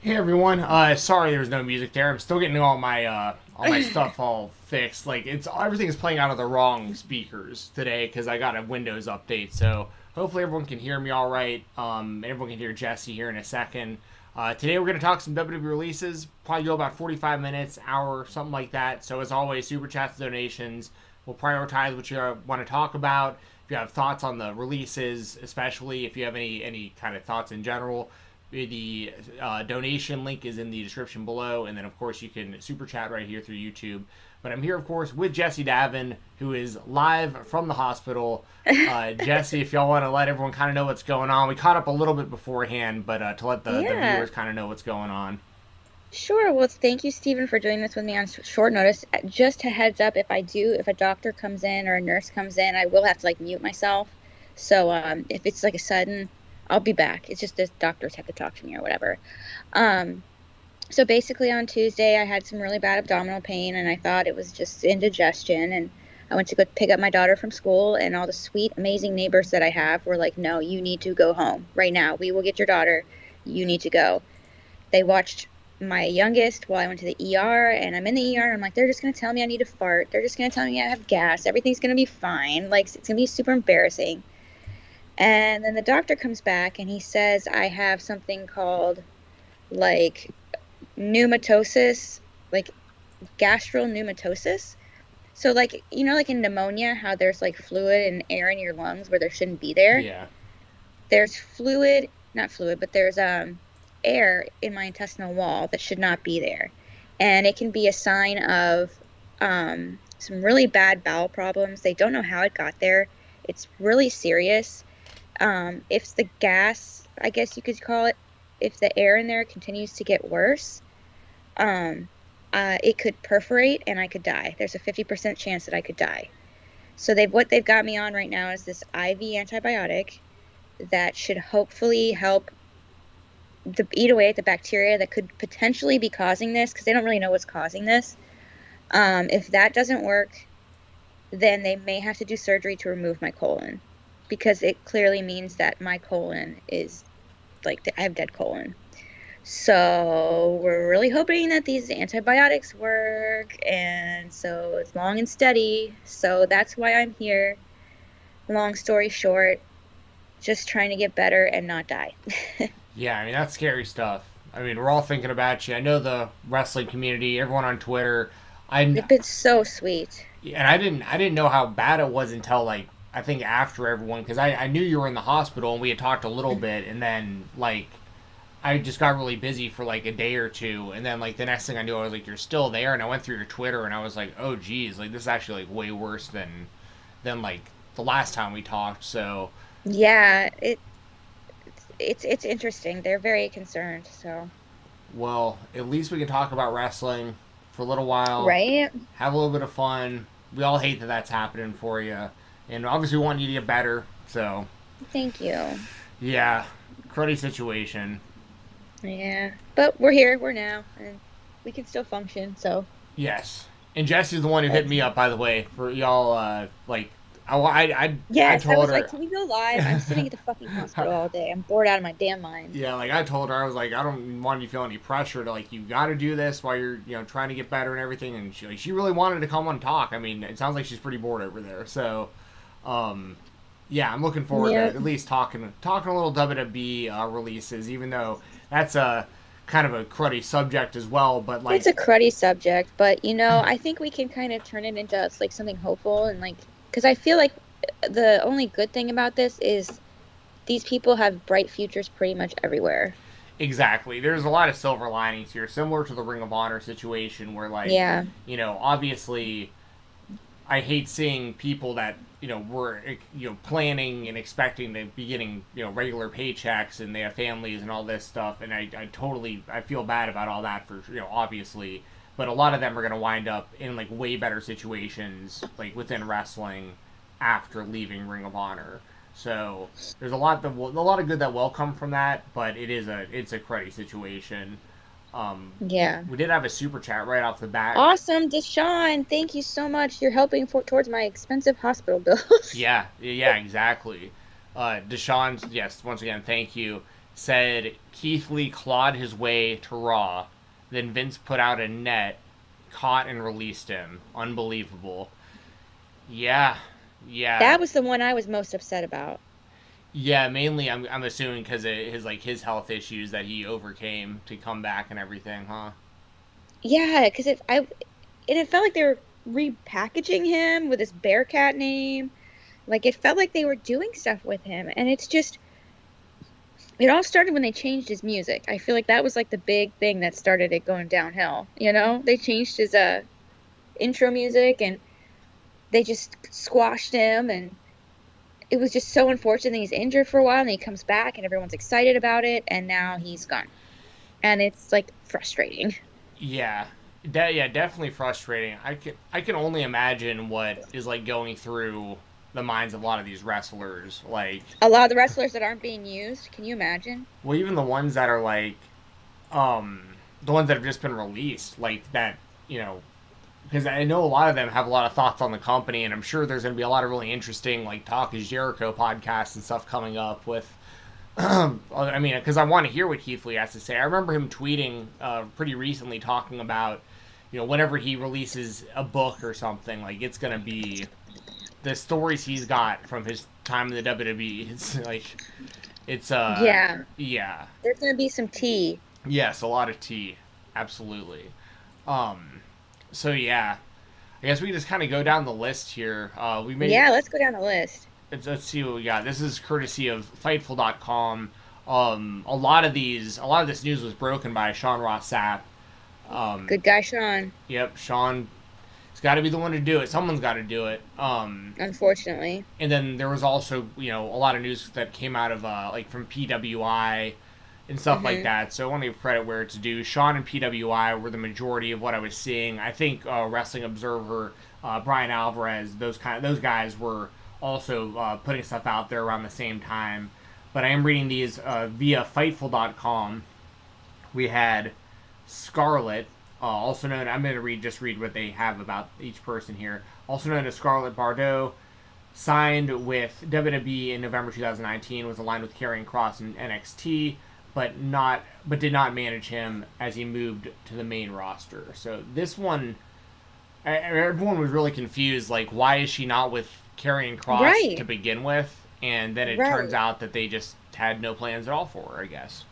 Hey everyone. Sorry there was no music there. I'm still getting all my stuff all fixed. Like it's everything is playing out of the wrong speakers today because I got a Windows update. So hopefully everyone can hear me all right. And everyone can hear Jessie here in a second. Today we're gonna talk some WWE releases. Probably go about 45 minutes, hour, something like that. So as always, super chats, donations. We'll prioritize what you want to talk about. If you have thoughts on the releases, especially if you have any kind of thoughts in general, the donation link is in the description below, and then of course you can super chat right here through YouTube. But I'm here, of course, with Jessie Davin, who is live from the hospital. Jessie, if y'all want to let everyone kind of know what's going on, we caught up a little bit beforehand, but to let the Yeah, viewers kind of know what's going on. sure. Well, thank you, Stephen, for doing this with me on short notice. Just a heads up, if a doctor comes in or a nurse comes in, I will have to like mute myself. So, if it's like a sudden, I'll be back. It's just the doctors have to talk to me or whatever. Um, so basically on Tuesday, I had some really bad abdominal pain and I thought it was just indigestion. And I went to go pick up my daughter from school, and all the sweet, amazing neighbors that I have were like, no, you need to go home right now. We will get your daughter. You need to go. They watched my youngest while I went to the ER, and I'm in the ER, and I'm like, they're just going to tell me I need to fart. They're just going to tell me I have gas. Everything's going to be fine. Like, it's going to be super embarrassing. And then the doctor comes back and he says I have something called like pneumatosis, like pneumatosis. So like, like in pneumonia, how there's like fluid and air in your lungs where there shouldn't be there. Yeah. There's fluid, not fluid, but there's air in my intestinal wall that should not be there. And it can be a sign of some really bad bowel problems. They don't know how it got there. It's really serious. If the gas, I guess you could call it, if the air in there continues to get worse, it could perforate and I could die. There's a 50% chance that I could die. So what they've got me on right now is this IV antibiotic that should hopefully help eat away at the bacteria that could potentially be causing this, because they don't really know what's causing this. If that doesn't work, then they may have to do surgery to remove my colon, because it clearly means that my colon is like, I have dead colon. So we're really hoping that these antibiotics work, and so it's long and steady. So that's why I'm here. Long story short, just trying to get better and not die. Yeah, I mean that's scary stuff. I mean we're all thinking about you. I know the wrestling community, everyone on Twitter. I They've been so sweet. and I didn't know how bad it was until like I think after everyone, because I knew you were in the hospital and we had talked a little bit, and then like I just got really busy for like a day or two, and then like the next thing I knew I was like, you're still there, and I went through your Twitter and I was like, oh geez, like this is actually like way worse than like the last time we talked. So Yeah, it's interesting. They're very concerned. So well, at least we can talk about wrestling for a little while, right. have a little bit of fun. We all hate that that's happening for you, and obviously we want you to get better. So Thank you. yeah, cruddy situation. Yeah, but we're here. We're now, and we can still function. So Yes. And Jesse's the one who hit that's me up, by the way, for y'all. Like, I yes. I told was like, her. can we go live? I'm sitting at the fucking hospital all day. I'm bored out of my damn mind. Yeah, like I told her, I was like, I don't want you to feel any pressure to like you got to do this while you're trying to get better and everything. And she really wanted to come on and talk. I mean, it sounds like she's pretty bored over there. So, um, yeah, I'm looking forward to Yep. at least talking a little WWE releases, even though that's a kind of a cruddy subject as well. But It's like, a cruddy subject, but I think we can kind of turn it into like something hopeful, and like, because I feel like the only good thing about this is these people have bright futures pretty much everywhere. exactly. There's a lot of silver linings here, similar to the Ring of Honor situation, where like, Yeah. obviously, I hate seeing people that were planning and expecting to be getting regular paychecks, and they have families and all this stuff, and I feel bad about all that for obviously, but a lot of them are going to wind up in like way better situations like within wrestling after leaving Ring of Honor. So there's a lot of good that will come from that, but it's a cruddy situation. Yeah. We did have a super chat right off the bat. Awesome, Deshaun. Thank you so much. You're helping towards my expensive hospital bills. Yeah, yeah, exactly. Deshaun, yes, once again, thank you. said Keith Lee clawed his way to Raw, then Vince put out a net, caught and released him. Unbelievable. Yeah, yeah, That was the one I was most upset about. yeah. Mainly, I'm assuming because of his health issues that he overcame to come back and everything, huh? Yeah, because it felt like they were repackaging him with his Bearcat name. Like it felt like they were doing stuff with him, and it's just it all started when they changed his music. I feel like that was like the big thing that started it going downhill. You know, they changed his intro music and they just squashed him, and it was just so unfortunate that he's injured for a while and he comes back and everyone's excited about it, and now he's gone, and it's like frustrating. Yeah, yeah, definitely frustrating. I can only imagine what is like going through the minds of a lot of these wrestlers. Like, A lot of the wrestlers that aren't being used, can you imagine? well, even the ones that are like, um, the ones that have just been released, like that, you know, because I know a lot of them have a lot of thoughts on the company, and I'm sure there's going to be a lot of really interesting like Talk is Jericho podcasts and stuff coming up with. I mean, because I want to hear what Keith Lee has to say. I remember him tweeting pretty recently talking about, whenever he releases a book or something, like it's going to be the stories he's got from his time in the WWE. It's like, it's, Yeah, yeah. there's gonna be some tea. Yes, a lot of tea. Absolutely. So yeah, I guess we can just kind of go down the list here. We made Yeah, let's go down the list. let's see what we got. This is courtesy of Fightful.com. A lot of this news was broken by Sean Ross Sapp. Good guy, Sean. Yep, Sean. It's got to be the one to do it. Someone's got to do it. Unfortunately. And then there was also a lot of news that came out of like from PWI and stuff like that. So I want to give credit where it's due. Sean and PWI were the majority of what I was seeing. I think Wrestling Observer, Brian Alvarez, those guys were also putting stuff out there around the same time. But I am reading these via Fightful.com. We had Scarlett, also known. I'm going to read what they have about each person here. Also known as Scarlett Bordeaux, signed with WWE in November 2019. Was aligned with Karrion Kross in NXT, but did not manage him as he moved to the main roster. So this one, everyone was really confused. Like, why is she not with Karrion Kross Right. to begin with? And then it Right. turns out that they just had no plans at all for her, I guess.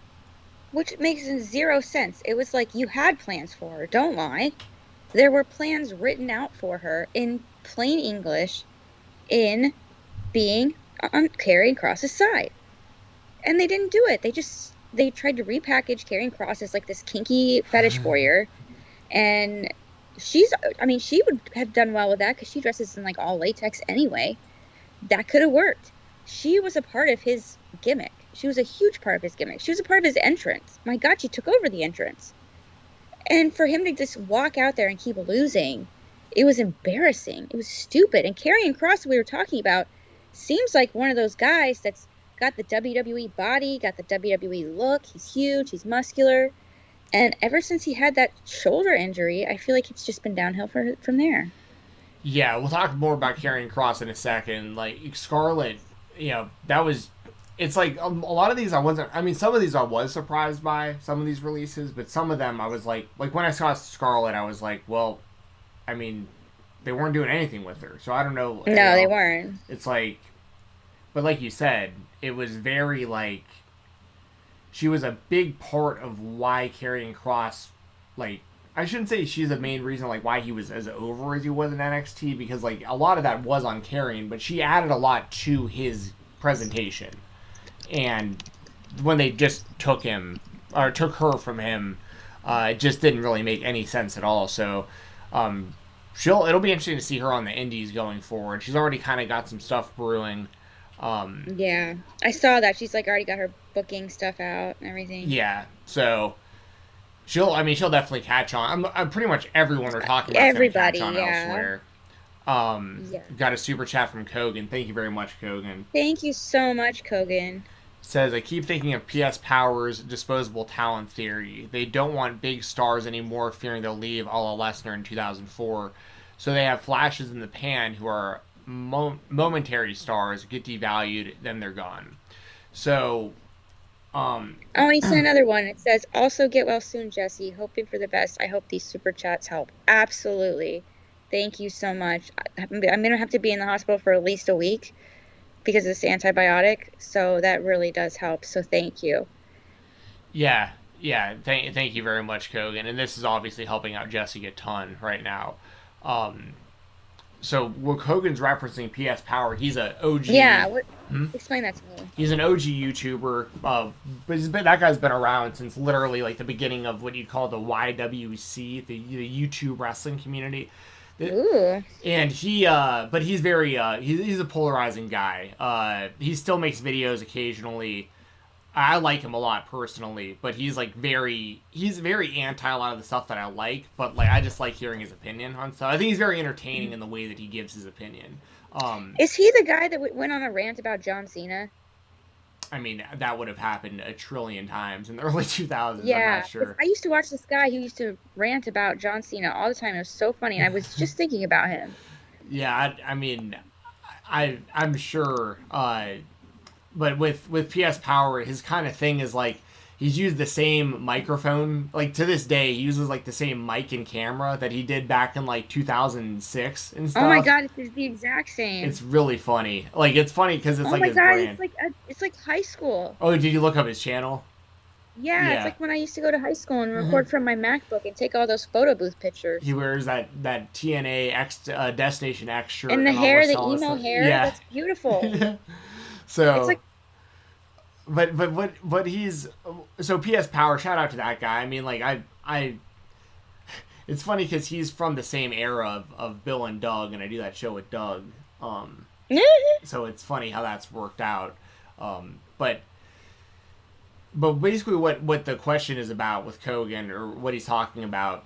Which makes zero sense. It was like you had plans for her. Don't lie. There were plans written out for her in plain English in being on Karrion Kross's side. And they didn't do it. They tried to repackage Karrion Kross as like this kinky fetish warrior. And she would have done well with that because she dresses in like all latex anyway. That could have worked. She was a part of his gimmick. She was a huge part of his gimmick. She was a part of his entrance. My God, she took over the entrance. And for him to just walk out there and keep losing, it was embarrassing. It was stupid. And Karrion Kross, we were talking about, seems like one of those guys that's got the WWE body, got the WWE look. He's huge. He's muscular. And ever since he had that shoulder injury, I feel like it's just been downhill from there. Yeah, we'll talk more about Karrion Kross in a second. Like Scarlett, that was. It's like a lot of these I wasn't. I mean, some of these I was surprised by some of these releases, but some of them I was like when I saw Scarlett, I was like, well, I mean, they weren't doing anything with her, so I don't know. No, they weren't. It's like, but like you said, it was very like she was a big part of why Karrion Kross, like, I shouldn't say she's the main reason like why he was as over as he was in NXT, because like a lot of that was on Karrion, but she added a lot to his presentation. And when they just took her from him, it just didn't really make any sense at all. So it'll be interesting to see her on the indies going forward. She's already kind of got some stuff brewing. Yeah, I saw that. She's like already got her booking stuff out and everything. Yeah, so she'll definitely catch on. I'm pretty much everyone we're talking about Everybody, catch on yeah. elsewhere. Got a super chat from Kogan. Thank you very much, Kogan. Thank you so much, Kogan. Says, I keep thinking of PS Power's disposable talent theory. They don't want big stars anymore, fearing they'll leave a la Lesnar in 2004. So they have flashes in the pan who are momentary stars, get devalued, then they're gone. So Oh, and he sent another one. It says, "Also get well soon, Jessie. Hoping for the best. I hope these super chats help." Absolutely. Thank you so much. I'm gonna have to be in the hospital for at least a week because of this antibiotic, so that really does help. So thank you. Yeah, yeah. Thank you very much, Kogan. And this is obviously helping out Jessie a ton right now. Um, so what Kogan's referencing PS Power, he's a Yeah, OG. what? Hmm? Explain that to me. He's an OG YouTuber, but that guy's been around since literally like the beginning of what you call the YWC, the YouTube wrestling community. Ooh. And but he's very, he's a polarizing guy. He still makes videos occasionally. I like him a lot personally, but he's very anti a lot of the stuff that I like. But like, I just like hearing his opinion on stuff. I think he's very entertaining in the way that he gives his opinion. Is he the guy that went on a rant about John Cena? I mean, that would have happened a trillion times in the early 2000s. I'm Yeah, not 'cause sure. I used to watch this guy who used to rant about John Cena all the time. It was so funny, and I was just thinking about him. Yeah, I mean, I'm sure. But with PS Power, his kind of thing is like he's used the same microphone. Like to this day, he uses like the same mic and camera that he did back in like 2006 and Oh my stuff. God, it's the exact same. It's really funny. Like it's funny because it's Oh like my his God, brand. it's like high school. Oh, did you look up his channel? Yeah, it's Yeah, like when I used to go to high school and record from my MacBook and take all those photo booth he pictures. wears that TNA X Destination X shirt And the and hair, almost the all this emo stuff. hair, Yeah. that's beautiful. Yeah. It's So like, but he's so PS Power. Shout out to that guy. I mean, like I it's funny because he's from the same era of Bill and Doug, and I do that show with Doug. So it's funny how that's worked out. But basically, what the question is about with Kogan or what he's talking about,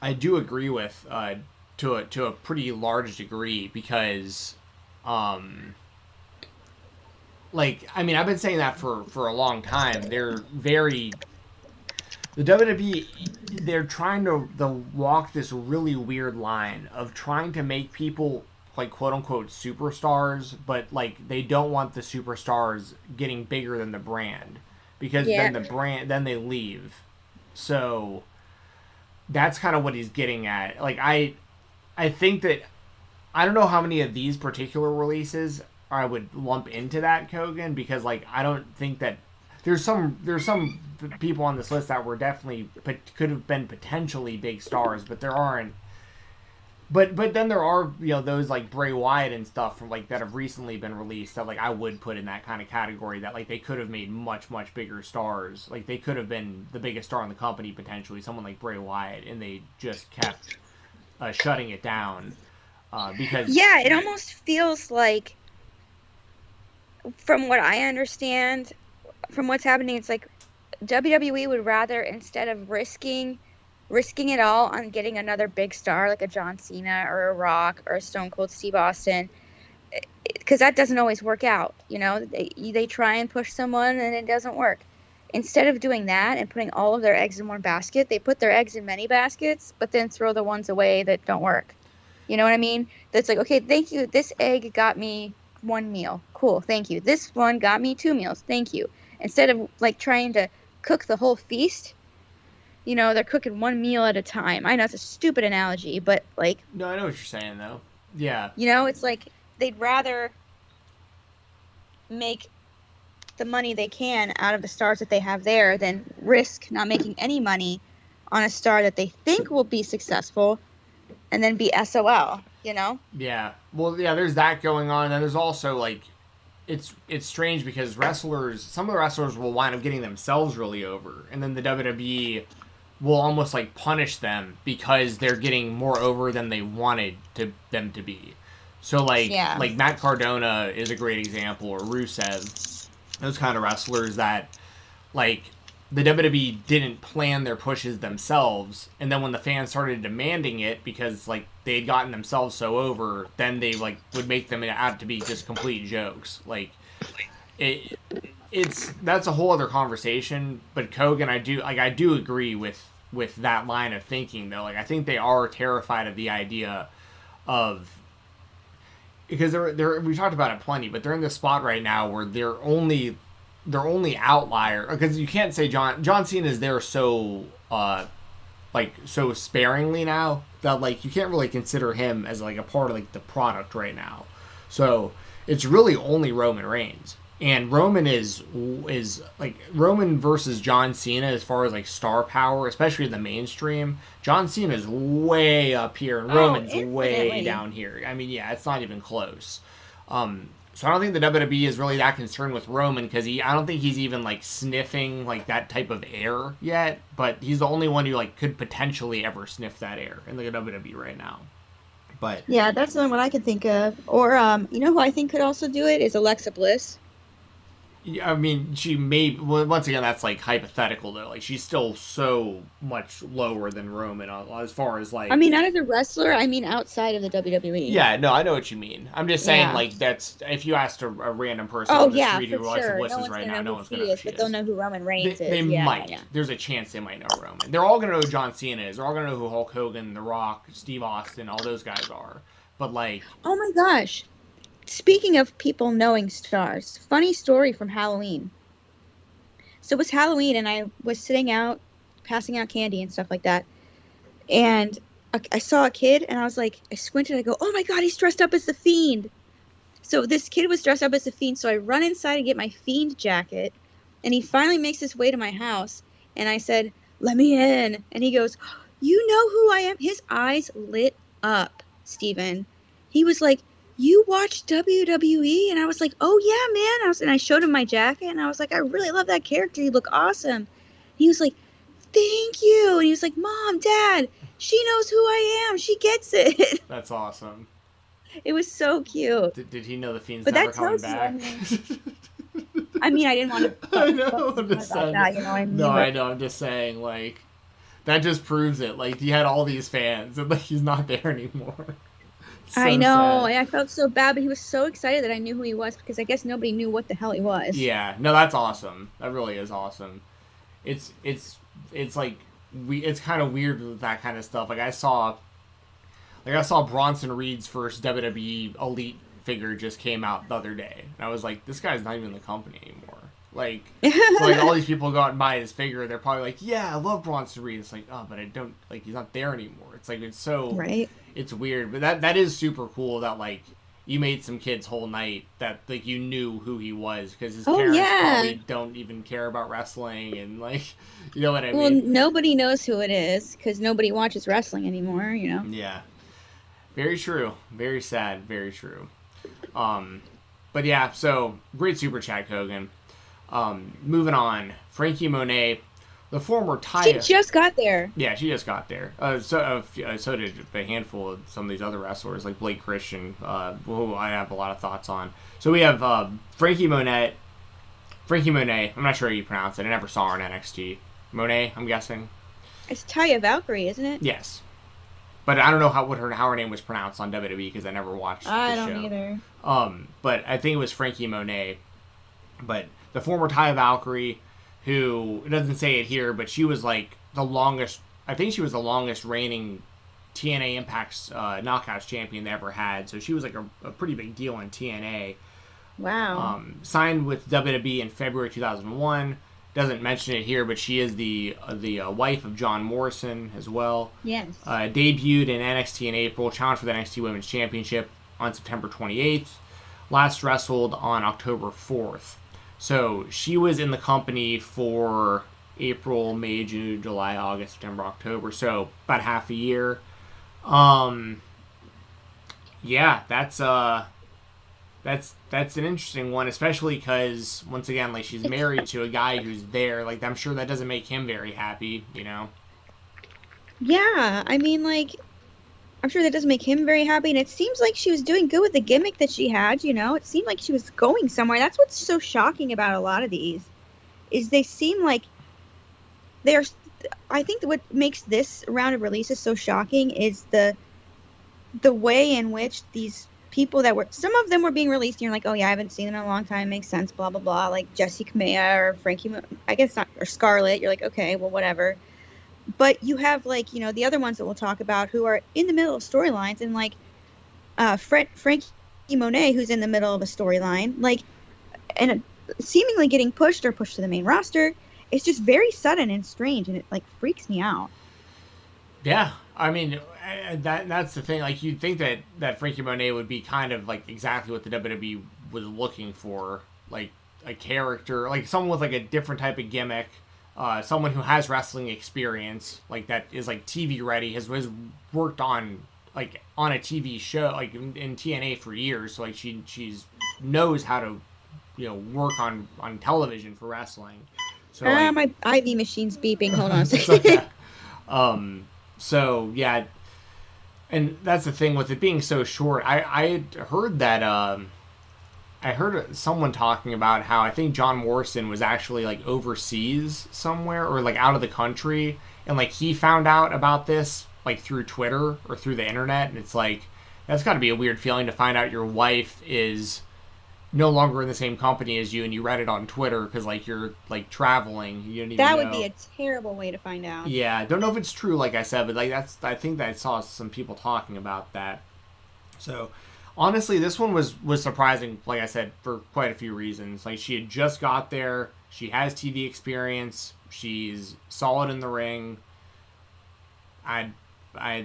I do agree with to a pretty large degree because like I mean I've been saying that for a long time. The WWE, they're trying to walk this really weird line of trying to make people like quote unquote superstars, but like they don't want the superstars getting bigger than the brand because yeah. then they leave. So that's kind of what he's getting at. Like I think that I don't know how many of these particular releases I would lump into that Kogan because like I don't think that there's some people on this list that were definitely could have been potentially big stars, but there aren't. But then there are those like Bray Wyatt and stuff from like that have recently been released that like I would put in that kind of category that like they could have made much bigger stars. Like they could have been the biggest star in the company potentially, someone like Bray Wyatt, and they just kept shutting it down because Yeah, it almost feels like, from what I understand, from what's happening, it's like WWE would rather, instead of risking it all on getting another big star like a John Cena or a Rock or a Stone Cold Steve Austin, because that doesn't always work out. They try and push someone and it doesn't work. Instead of doing that and putting all of their eggs in one basket, they put their eggs in many baskets, but then throw the ones away that don't work. You know what I mean? That's like, okay, thank you. This egg got me one meal. Cool, thank you. This one got me 2 meals. Thank you. Instead of like trying to cook the whole feast, they're cooking one meal at a time. I know it's a stupid analogy, but like, no, I know what you're saying though. Yeah, it's like they'd rather make the money they can out of the stars that they have there than risk not making any money on a star that they think will be successful and then be SOL, yeah. Well, yeah. There's that going on, and then there's also like it's strange because some of the wrestlers will wind up getting themselves really over, and then the WWE will almost like punish them because they're getting more over than they wanted them to be. So Yeah. like Matt Cardona is a great example, or Rusev, those kind of wrestlers that like the WWE didn't plan their pushes themselves, and then when the fans started demanding it because like they had gotten themselves so over, then they like would make them out to be just complete jokes. Like that's a whole other conversation. But Kogan, I do agree with that line of thinking though. Like I think they are terrified of the idea of because they're we talked about it plenty, but they're in this spot right now where they're only their only outlier, because you can't say John Cena is there so so sparingly now that like you can't really consider him as like a part of like the product right now. So it's really only Roman Reigns. And Roman is like Roman versus John Cena as far as like star power, especially in the mainstream. John Cena is way up here and Roman's way down here. I mean, yeah, it's not even close. So I don't think the WWE is really that concerned with Roman because I don't think he's even like sniffing like that type of air yet. But he's the only one who like could potentially ever sniff that air in the WWE right now. But yeah, that's the one I can think of. Or you know who I think could also do it is Alexa Bliss. I mean, she may. Well, once again, that's like hypothetical though. Like she's still so much lower than Roman as far as like. I mean, not as a wrestler. I mean, outside of the WWE. Yeah, no, I know what you mean. I'm just saying, like that's if you asked a random person on the street who Alexa Bliss is right now, no one's gonna know who she is. But they'll know who Roman Reigns is. They might. Yeah. There's a chance they might know Roman. They're all gonna know who John Cena is. They're all gonna know who Hulk Hogan, The Rock, Steve Austin, all those guys are. But like. Oh my gosh! Speaking of people knowing stars, funny story from Halloween. So it was Halloween, and I was sitting out, passing out candy and stuff like that. And I saw a kid, and I was like, I squinted, I go, oh my God, he's dressed up as the Fiend. So this kid was dressed up as the Fiend, so I run inside and get my Fiend jacket, and he finally makes his way to my house, and I said, let me in. And he goes, you know who I am? His eyes lit up, Steven. He was like, you watch WWE? And I was like, oh yeah, man. And I showed him my jacket, and I was like, I really love that character. You look awesome. He was like, thank you. And he was like, Mom, Dad, she knows who I am. She gets it. That's awesome. It was so cute. Did he know the Fiend's never coming back? I mean, I didn't want to. I know. I'm just saying. That, you know, I know. I'm just saying, like, that just proves it. Like, he had all these fans, and like, he's not there anymore. So I know. Sad. I felt so bad, but he was so excited that I knew who he was because I guess nobody knew what the hell he was. Yeah. No, that's awesome. That really is awesome. It's like it's kind of weird with that kind of stuff. Like I saw Bronson Reed's first WWE Elite figure just came out the other day, and I was like, this guy's not even in the company anymore. Like, so like all these people go out and buy his figure. They're probably like, yeah, I love Bronson Reed. It's like, oh, but I don't like he's not there anymore. It's like it's so right. It's weird, but that is super cool that like you made some kids whole night that like you knew who he was because his parents probably don't even care about wrestling and like you know what I mean. Well, nobody knows who it is because nobody watches wrestling anymore. You know. Yeah, very true. Very sad. Very true. But yeah, so great super chat, Kogan. Moving on, Frankie Monet. The former Taya. She just got there. Yeah, she just got there. So did a handful of some of these other wrestlers, like Blake Christian, who I have a lot of thoughts on. So we have Frankie Monet. Frankie Monet. I'm not sure how you pronounce it. I never saw her in NXT. Monet, I'm guessing. It's Taya Valkyrie, isn't it? Yes. But I don't know how her name was pronounced on WWE because I never watched the show. I don't either. But I think it was Frankie Monet. But the former Taya Valkyrie, who, it doesn't say it here, but she was like the longest, I think she was the longest reigning TNA Impact's Knockouts champion they ever had. So she was like a pretty big deal in TNA. Wow. Signed with WWE in February 2001. Doesn't mention it here, but she is the wife of John Morrison as well. Yes. Debuted in NXT in April, challenged for the NXT Women's Championship on September 28th. Last wrestled on October 4th. So she was in the company for April, May, June, July, August, September, October. So about half a year. Yeah, that's an interesting one, especially because once again, like she's married to a guy who's there. Like I'm sure that doesn't make him very happy, you know. Yeah, I mean, like I'm sure that doesn't make him very happy, and it seems like she was doing good with the gimmick that she had, you know? It seemed like she was going somewhere. That's what's so shocking about a lot of these, is they seem like they're... I think what makes this round of releases so shocking is the way in which these people that were... Some of them were being released, and you're like, oh yeah, I haven't seen them in a long time, makes sense, blah, blah, blah, like Jessie Kaima or Frankie... I guess not... Or Scarlett, you're like, okay, well, whatever. But you have, like, you know, the other ones that we'll talk about who are in the middle of storylines, and, like, Frankie Monet, who's in the middle of a storyline, like, and seemingly getting pushed or pushed to the main roster. It's just very sudden and strange, and it like freaks me out. Yeah, I mean that's the thing. Like you'd think that Frankie Monet would be kind of like exactly what the WWE was looking for, like a character, like someone with like a different type of gimmick, someone who has wrestling experience, like that is like TV ready, has worked on like on a TV show, like in TNA for years, so like she's knows how to work on television for wrestling. So like, My IV machine's beeping. Hold on a it's second. okay. So yeah, and that's the thing with it being so short. I heard that I heard someone talking about how I think John Morrison was actually like overseas somewhere or like out of the country, and like he found out about this like through Twitter or through the internet, and it's like that's got to be a weird feeling to find out your wife is no longer in the same company as you, and you read it on Twitter because like you're like traveling. You don't even That know. would be a terrible way to find out. Yeah, don't know if it's true, like I said, but like I think that I saw some people talking about that. So honestly, this one was surprising, like I said, for quite a few reasons. Like she had just got there, she has TV experience, she's solid in the ring.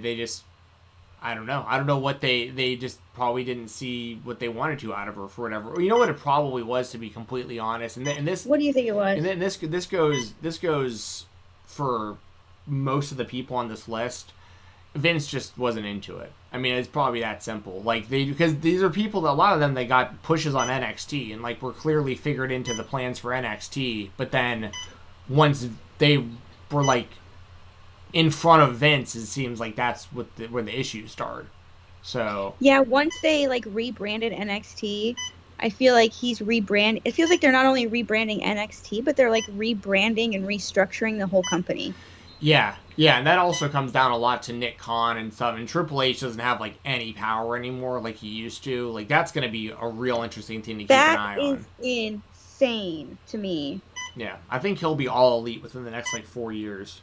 They just I don't know. I don't know what they just probably didn't see what they wanted to out of her for whatever. Or you know what it probably was, to be completely honest. And this. What do you think it was? And then this goes for most of the people on this list. Vince just wasn't into it. I mean, it's probably that simple. Like because these are people that a lot of them they got pushes on NXT and like were clearly figured into the plans for NXT. But then once they were like in front of Vince, it seems like that's where the issues start. So yeah, once they like rebranded NXT, I feel like he's rebrand. It feels like they're not only rebranding NXT, but they're like rebranding and restructuring the whole company. Yeah, and that also comes down a lot to Nick Khan and stuff. And Triple H doesn't have like any power anymore like he used to. Like that's going to be a real interesting thing to keep an eye on. That is insane to me. Yeah, I think he'll be all elite within the next like 4 years.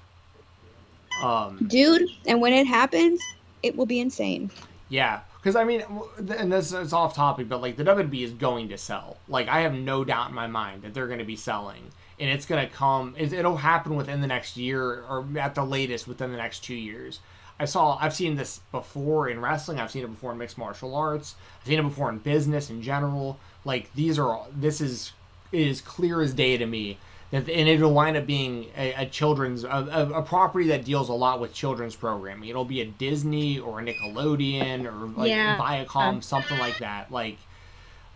Dude, and when it happens, it will be insane. Yeah, because I mean, and this is off topic, but like the WWE is going to sell. Like I have no doubt in my mind that they're going to be selling, and it's going to come. It'll happen within the next year, or at the latest within the next 2 years. I've seen this before in wrestling. I've seen it before in mixed martial arts. I've seen it before in business in general. Like this is clear as day to me. And it'll wind up being a children's a property that deals a lot with children's programming. It'll be a Disney or a Nickelodeon or like Viacom, something like that. Like,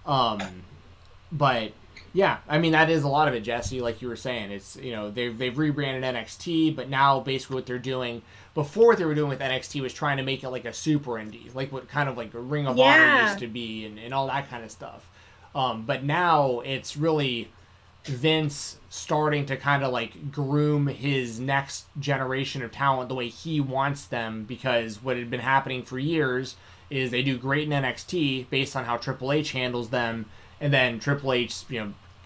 but yeah, I mean that is a lot of it, Jessie. Like you were saying, it's they've rebranded NXT, but now basically what they're doing before what they were doing with NXT was trying to make it like a super indie, like what kind of like a Ring of Honor used to be, and all that kind of stuff. But now it's really Vince starting to kind of like groom his next generation of talent the way he wants them, because what had been happening for years is they do great in NXT based on how Triple H handles them, and then Triple H,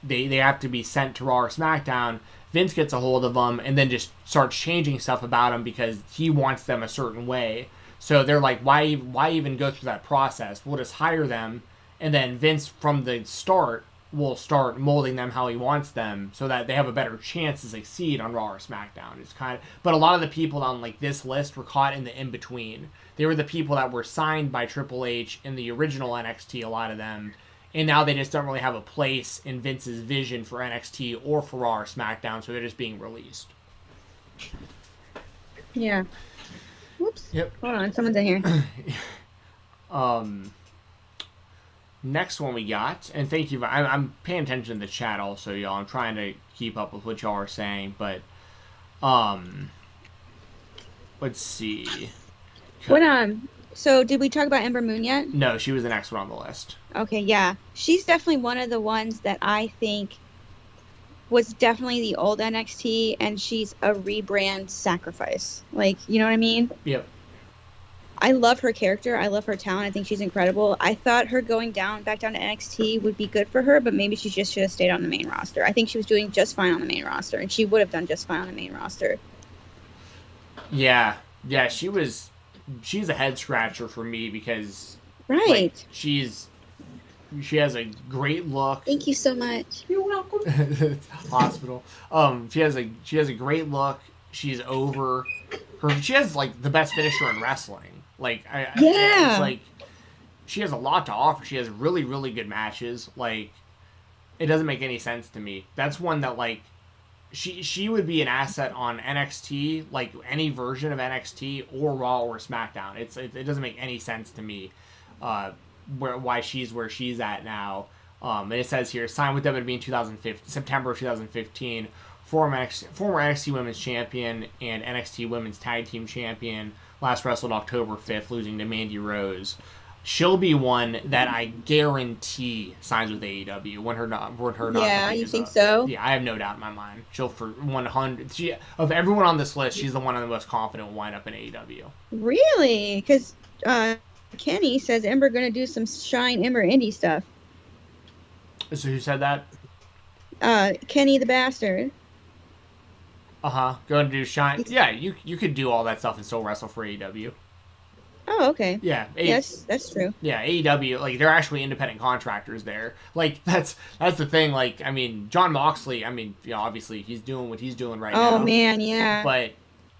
they have to be sent to Raw or SmackDown. Vince gets a hold of them and then just starts changing stuff about them because he wants them a certain way. So they're like, why even go through that process? We'll just hire them, and then Vince from the start will start molding them how he wants them so that they have a better chance to succeed on Raw or SmackDown. It's kind of, but a lot of the people on like this list were caught in the in-between. They were the people that were signed by Triple H in the original NXT, a lot of them, and now they just don't really have a place in Vince's vision for NXT or for Raw or SmackDown, so they're just being released. Yeah. Whoops. Yep. Hold on, someone's in here. Next one we got, and thank you. I'm paying attention to the chat also, y'all. I'm trying to keep up with what y'all are saying, but let's see. What so did we talk about Ember Moon yet? No, she was the next one on the list. Okay, yeah, she's definitely one of the ones that I think was definitely the old NXT, and she's a rebrand sacrifice. Like, you know what I mean? Yep. I love her character. I love her talent. I think she's incredible. I thought her going back down to NXT would be good for her, but maybe she just should have stayed on the main roster. I think she was doing just fine on the main roster, and she would have done just fine on the main roster. Yeah, she's a head scratcher for me because right. like, she's She has a great look. Thank you so much. You're welcome. Hospital. She has a great look. She's over. She has like the best finisher in wrestling. Like it's like she has a lot to offer. She has really really good matches. Like it doesn't make any sense to me. That's one that like she would be an asset on NXT, like any version of NXT or Raw or SmackDown. It doesn't make any sense to me why she's where she's at now. And it says here, signed with WWE in 2015, September of 2015, former NXT Women's Champion and NXT Women's Tag Team Champion. Last wrestled October 5th, losing to Mandy Rose. She'll be one that I guarantee signs with AEW when her not. Yeah, you think so? Yeah, I have no doubt in my mind. She'll for 100. Of everyone on this list, she's the one I'm the most confident will wind up in AEW. Really? Because Kenny says Ember going to do some Shine Ember indie stuff. So who said that? Kenny the Bastard. Going to do Shine. Yeah, you could do all that stuff and still wrestle for AEW. Oh, okay. Yeah. Yes, that's true. Yeah, AEW, like, they're actually independent contractors there. Like, that's the thing. Like, I mean, Jon Moxley, I mean, you know, obviously, he's doing what he's doing right now. Oh, man, yeah. But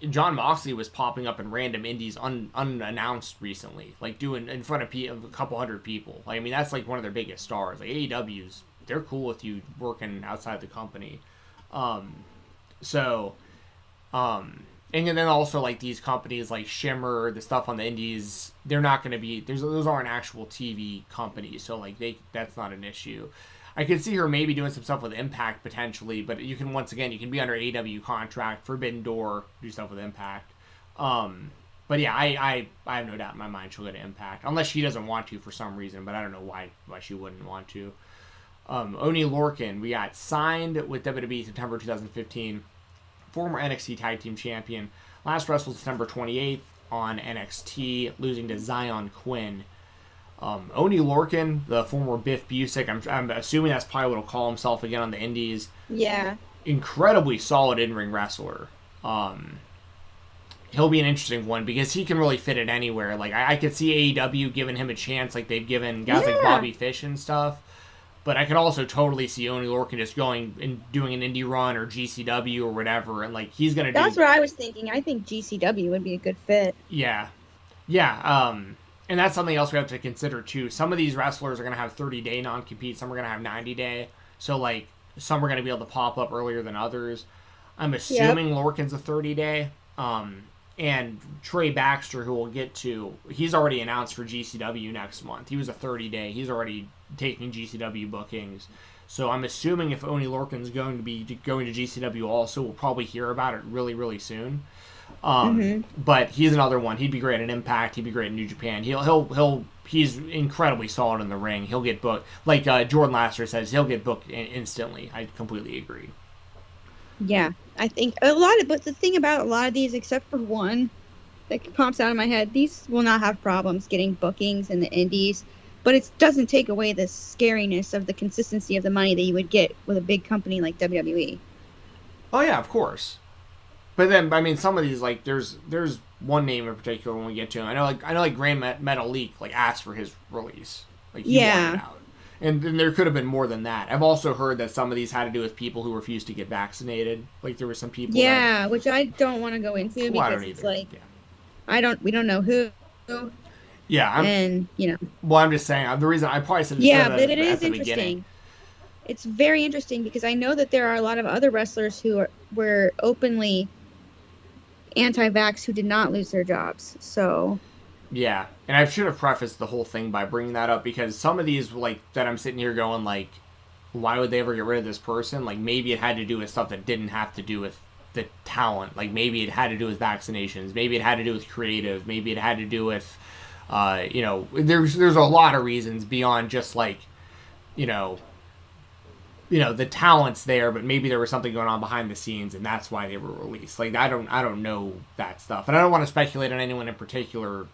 Jon Moxley was popping up in random indies unannounced recently. Like, doing in front of a couple hundred people. Like, I mean, that's, like, one of their biggest stars. Like, AEW's, they're cool with you working outside the company. And then also, like, these companies like Shimmer, the stuff on the indies, they're not going to be... Those aren't actual TV companies, so, like, that's not an issue. I could see her maybe doing some stuff with Impact, potentially, but you can, once again, you can be under AEW contract, Forbidden Door, do stuff with Impact. But, yeah, I have no doubt in my mind she'll go to Impact, unless she doesn't want to for some reason, but I don't know why she wouldn't want to. Oni Lorcan, we got signed with WWE September 2015. Former NXT Tag Team Champion. Last wrestled September 28th on NXT, losing to Zion Quinn. Oni Lorcan, the former Biff Busick, I'm assuming that's probably what he'll call himself again on the indies. Yeah. Incredibly solid in-ring wrestler. He'll be an interesting one because he can really fit it anywhere. Like, I could see AEW giving him a chance like they've given guys like Bobby Fish and stuff. But I could also totally see Oni Lorcan just going and doing an indie run or GCW or whatever, and like he's gonna do. That's what I was thinking. I think GCW would be a good fit. Yeah. And that's something else we have to consider too. Some of these wrestlers are gonna have 30-day non-compete. Some are gonna have 90-day. So like some are gonna be able to pop up earlier than others. I'm assuming Lorcan's a 30-day. And Trey Baxter, who we'll get to, he's already announced for GCW next month. He was a 30-day. He's already taking GCW bookings. So I'm assuming if Oni Lorcan's going to be going to GCW also, we'll probably hear about it really, really soon. But he's another one. He'd be great at Impact. He'd be great in New Japan. He's incredibly solid in the ring. He'll get booked. Like Jordan Lasser says, he'll get booked instantly. I completely agree. Yeah, I think but the thing about a lot of these, except for one that pops out of my head, these will not have problems getting bookings in the indies, but it doesn't take away the scariness of the consistency of the money that you would get with a big company like WWE. Oh yeah, of course. But then, I mean, some of these, like, there's one name in particular when we get to him. I know like Grand Metalik, like, asked for his release. Like, he wanted out. And then there could have been more than that. I've also heard that some of these had to do with people who refused to get vaccinated. Like, there were some people which I don't want to go into because it's like, we don't know who. Yeah. Well, I'm just saying, the reason I probably said but it is interesting. Beginning. It's very interesting because I know that there are a lot of other wrestlers who were openly anti-vax who did not lose their jobs. So... Yeah, and I should have prefaced the whole thing by bringing that up because some of these, like, that I'm sitting here going, like, why would they ever get rid of this person? Like, maybe it had to do with stuff that didn't have to do with the talent. Like, maybe it had to do with vaccinations. Maybe it had to do with creative. Maybe it had to do with, there's a lot of reasons beyond just, like, the talent's there, but maybe there was something going on behind the scenes, and that's why they were released. Like, I don't know that stuff. And I don't want to speculate on anyone in particular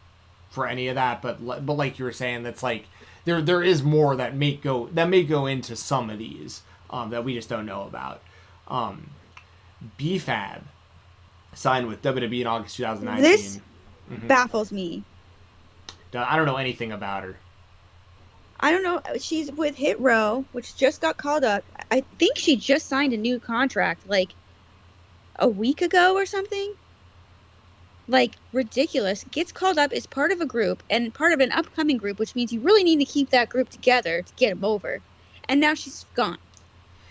for any of that, but like you were saying, that's like there is more that may go into some of these that we just don't know about. BFAB signed with WWE in August 2019. This baffles me. I don't know anything about her. I don't know. She's with Hit Row, which just got called up. I think she just signed a new contract like a week ago or something. Like ridiculous. Gets called up as part of a group and part of an upcoming group, which means you really need to keep that group together to get them over. And now she's gone.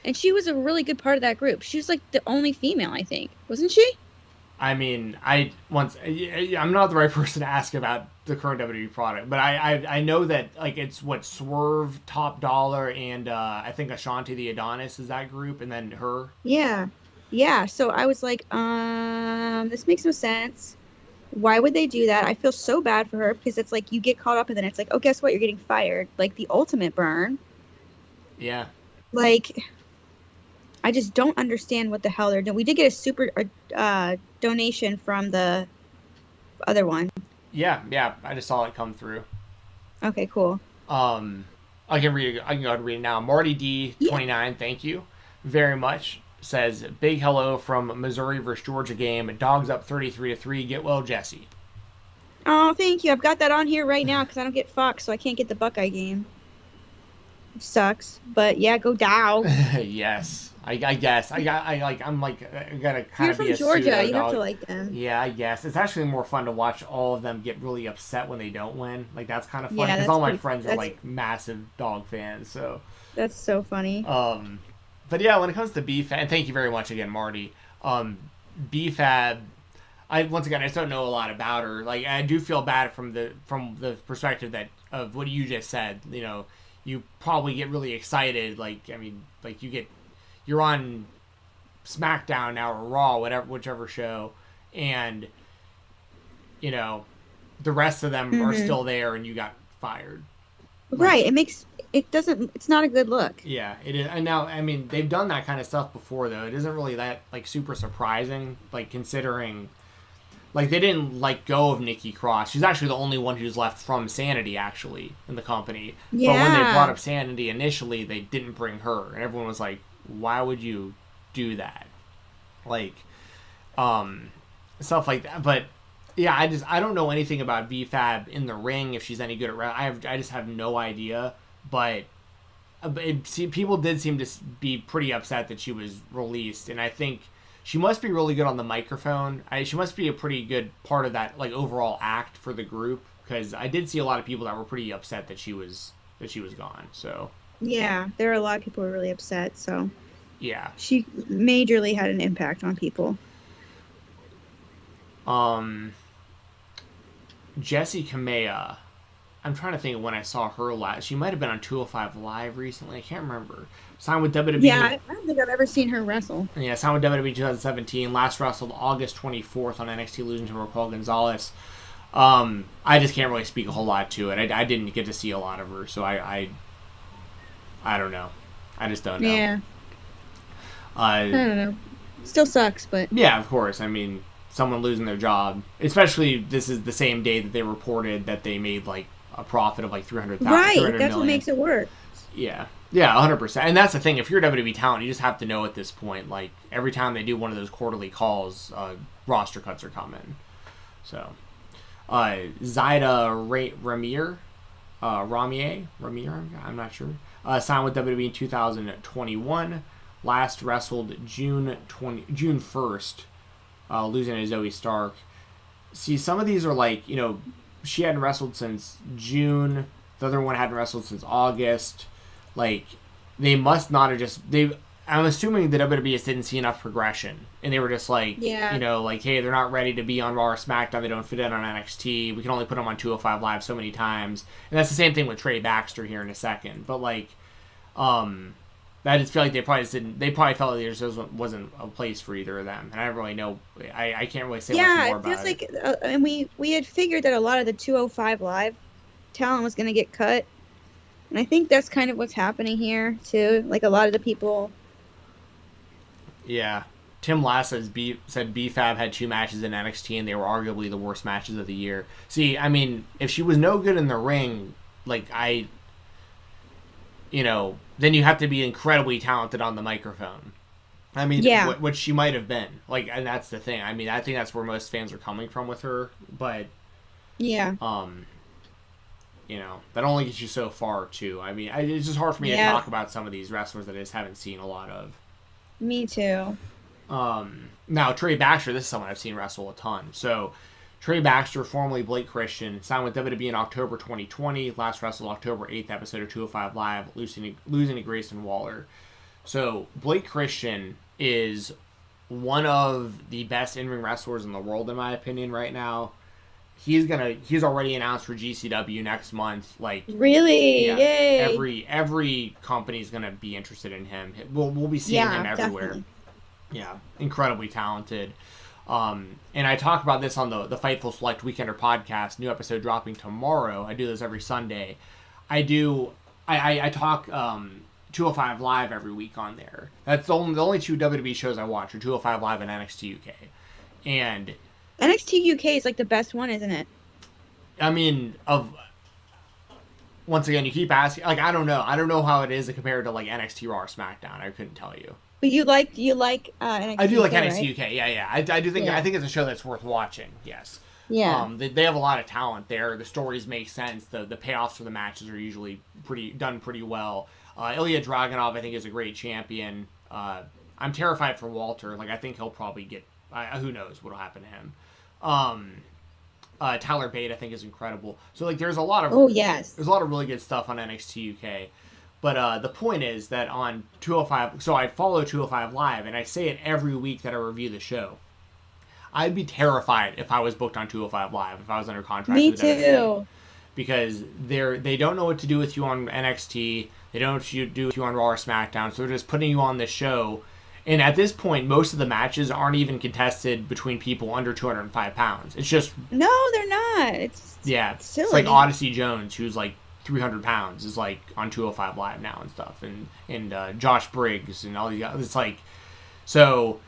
And she was a really good part of that group. She was like the only female, I think. Wasn't she? I mean, I'm not the right person to ask about the current WWE product, but I know that like it's what Swerve, Top Dollar, and I think Ashanti the Adonis is that group, and then her. Yeah. Yeah. So I was like, this makes no sense. Why would they do that? I feel so bad for her because it's like you get caught up and then it's like, oh, guess what? You're getting fired. Like the ultimate burn. Yeah. Like, I just don't understand what the hell they're doing. We did get a super donation from the other one. Yeah. I just saw it come through. Okay, cool. I can read it. I can go ahead and read it now. Marty D 29, thank you very much. Says big hello from Missouri versus Georgia game. Dogs up 33-3. Get well, Jessie. Oh, thank you. I've got that on here right now because I don't get Fox, so I can't get the Buckeye game. It sucks, but yeah, go Dow. Yes, I guess I'm gonna kind You're of from be a Georgia. You dog. have to like them. Yeah, I guess it's actually more fun to watch all of them get really upset when they don't win. Like that's kind of fun because all my friends are like massive dog fans. So that's so funny. But yeah, when it comes to BFAB, and thank you very much again, Marty. BFAB, I just don't know a lot about her. Like I do feel bad from the perspective of what you just said. You know, you probably get really excited. Like I mean, like you're on SmackDown now or Raw, whichever show, and you know the rest of them are still there, and you got fired. Right. It's not a good look. Yeah, it is. And now, I mean, they've done that kind of stuff before, though. It isn't really that, like, super surprising, like, considering, like, they didn't let go of Nikki Cross. She's actually the only one who's left from Sanity, actually, in the company. Yeah. But when they brought up Sanity initially, they didn't bring her. And everyone was like, why would you do that? Like, stuff like that. But, yeah, I don't know anything about VFAB in the ring, if she's any good at I just have no idea. But people did seem to be pretty upset that she was released, and I think she must be really good on the microphone. She must be a pretty good part of that like overall act for the group, because I did see a lot of people that were pretty upset that she was gone. So yeah, there are a lot of people who were really upset. So yeah, she majorly had an impact on people. Jessie Kaima. I'm trying to think of when I saw her last. She might have been on 205 Live recently. I can't remember. Signed with WWE. Yeah, I don't think I've ever seen her wrestle. Yeah, signed with WWE 2017. Last wrestled August 24th on NXT, losing to Raquel Gonzalez. I just can't really speak a whole lot to it. I didn't get to see a lot of her, so I don't know. I just don't know. Yeah. I don't know. Still sucks, but... Yeah, of course. I mean, someone losing their job. Especially, this is the same day that they reported that they made, like, a profit of like 300,000. Right, that's million. what makes it work. Yeah, 100%. And that's the thing. If you're WWE talent, you just have to know at this point. Like every time they do one of those quarterly calls, roster cuts are coming. So, Zaida Ramier, I'm not sure. Signed with WWE in 2021. Last wrestled June 1st, losing to Zoe Stark. See, some of these are like she hadn't wrestled since June. The other one hadn't wrestled since August. Like, they must not have I'm assuming the WWE just didn't see enough progression. And they were just like, like, hey, they're not ready to be on Raw or SmackDown. They don't fit in on NXT. We can only put them on 205 Live so many times. And that's the same thing with Trey Baxter here in a second. But, like, I just feel like they probably felt like there just wasn't a place for either of them, and I don't really know. I can't really say much more about it. Yeah, it feels like, and we had figured that a lot of the 205 Live talent was going to get cut, and I think that's kind of what's happening here too. Like a lot of the people. Yeah, Tim Lass said BFAB had 2 matches in NXT, and they were arguably the worst matches of the year. See, I mean, if she was no good in the ring, like then you have to be incredibly talented on the microphone. I mean, which she might have been. Like, and that's the thing. I mean, I think that's where most fans are coming from with her. But, yeah. that only gets you so far too. I mean, it's just hard for me to talk about some of these wrestlers that I just haven't seen a lot of. Me too. Now Trey Baxter, this is someone I've seen wrestle a ton. So Trey Baxter, formerly Blake Christian, signed with WWE in October 2020. Last wrestled October 8th episode of 205 Live, losing to Grayson Waller. So Blake Christian is one of the best in-ring wrestlers in the world, in my opinion, right now. He's already announced for GCW next month. Like, really? Yeah, Yay! Every company's gonna be interested in him. We'll be seeing him everywhere. Definitely. Yeah, incredibly talented. And I talk about this on the Fightful Select Weekender podcast. New episode dropping tomorrow. I do this every Sunday. I talk 205 Live every week on there. That's the only two WWE shows I watch are 205 Live and NXT UK. And NXT UK is like the best one, isn't it? I mean, once again, you keep asking. Like, I don't know how it is compared to like NXT Raw or SmackDown. I couldn't tell you. But you like NXT I do like UK, NXT right? UK. Yeah. I do think I think it's a show that's worth watching. Yes. Yeah. They have a lot of talent there. The stories make sense. The payoffs for the matches are usually done pretty well. Ilya Dragunov, I think, is a great champion. I'm terrified for Walter. Like, I think he'll probably get. Who knows what'll happen to him. Tyler Bate, I think, is incredible. So, like, there's a lot of there's a lot of really good stuff on NXT UK. But the point is that on 205, so I follow 205 Live, and I say it every week that I review the show. I'd be terrified if I was booked on 205 Live, if I was under contract with WWE. Me too. Because they don't know what to do with you on NXT. They don't know what to do with you on Raw or SmackDown. So they're just putting you on this show. And at this point, most of the matches aren't even contested between people under 205 pounds. It's just... No, they're not. It's silly. It's like Odyssey Jones, who's like 300 pounds, is like on 205 Live now and stuff. And Josh Briggs and all these guys. It's like... So...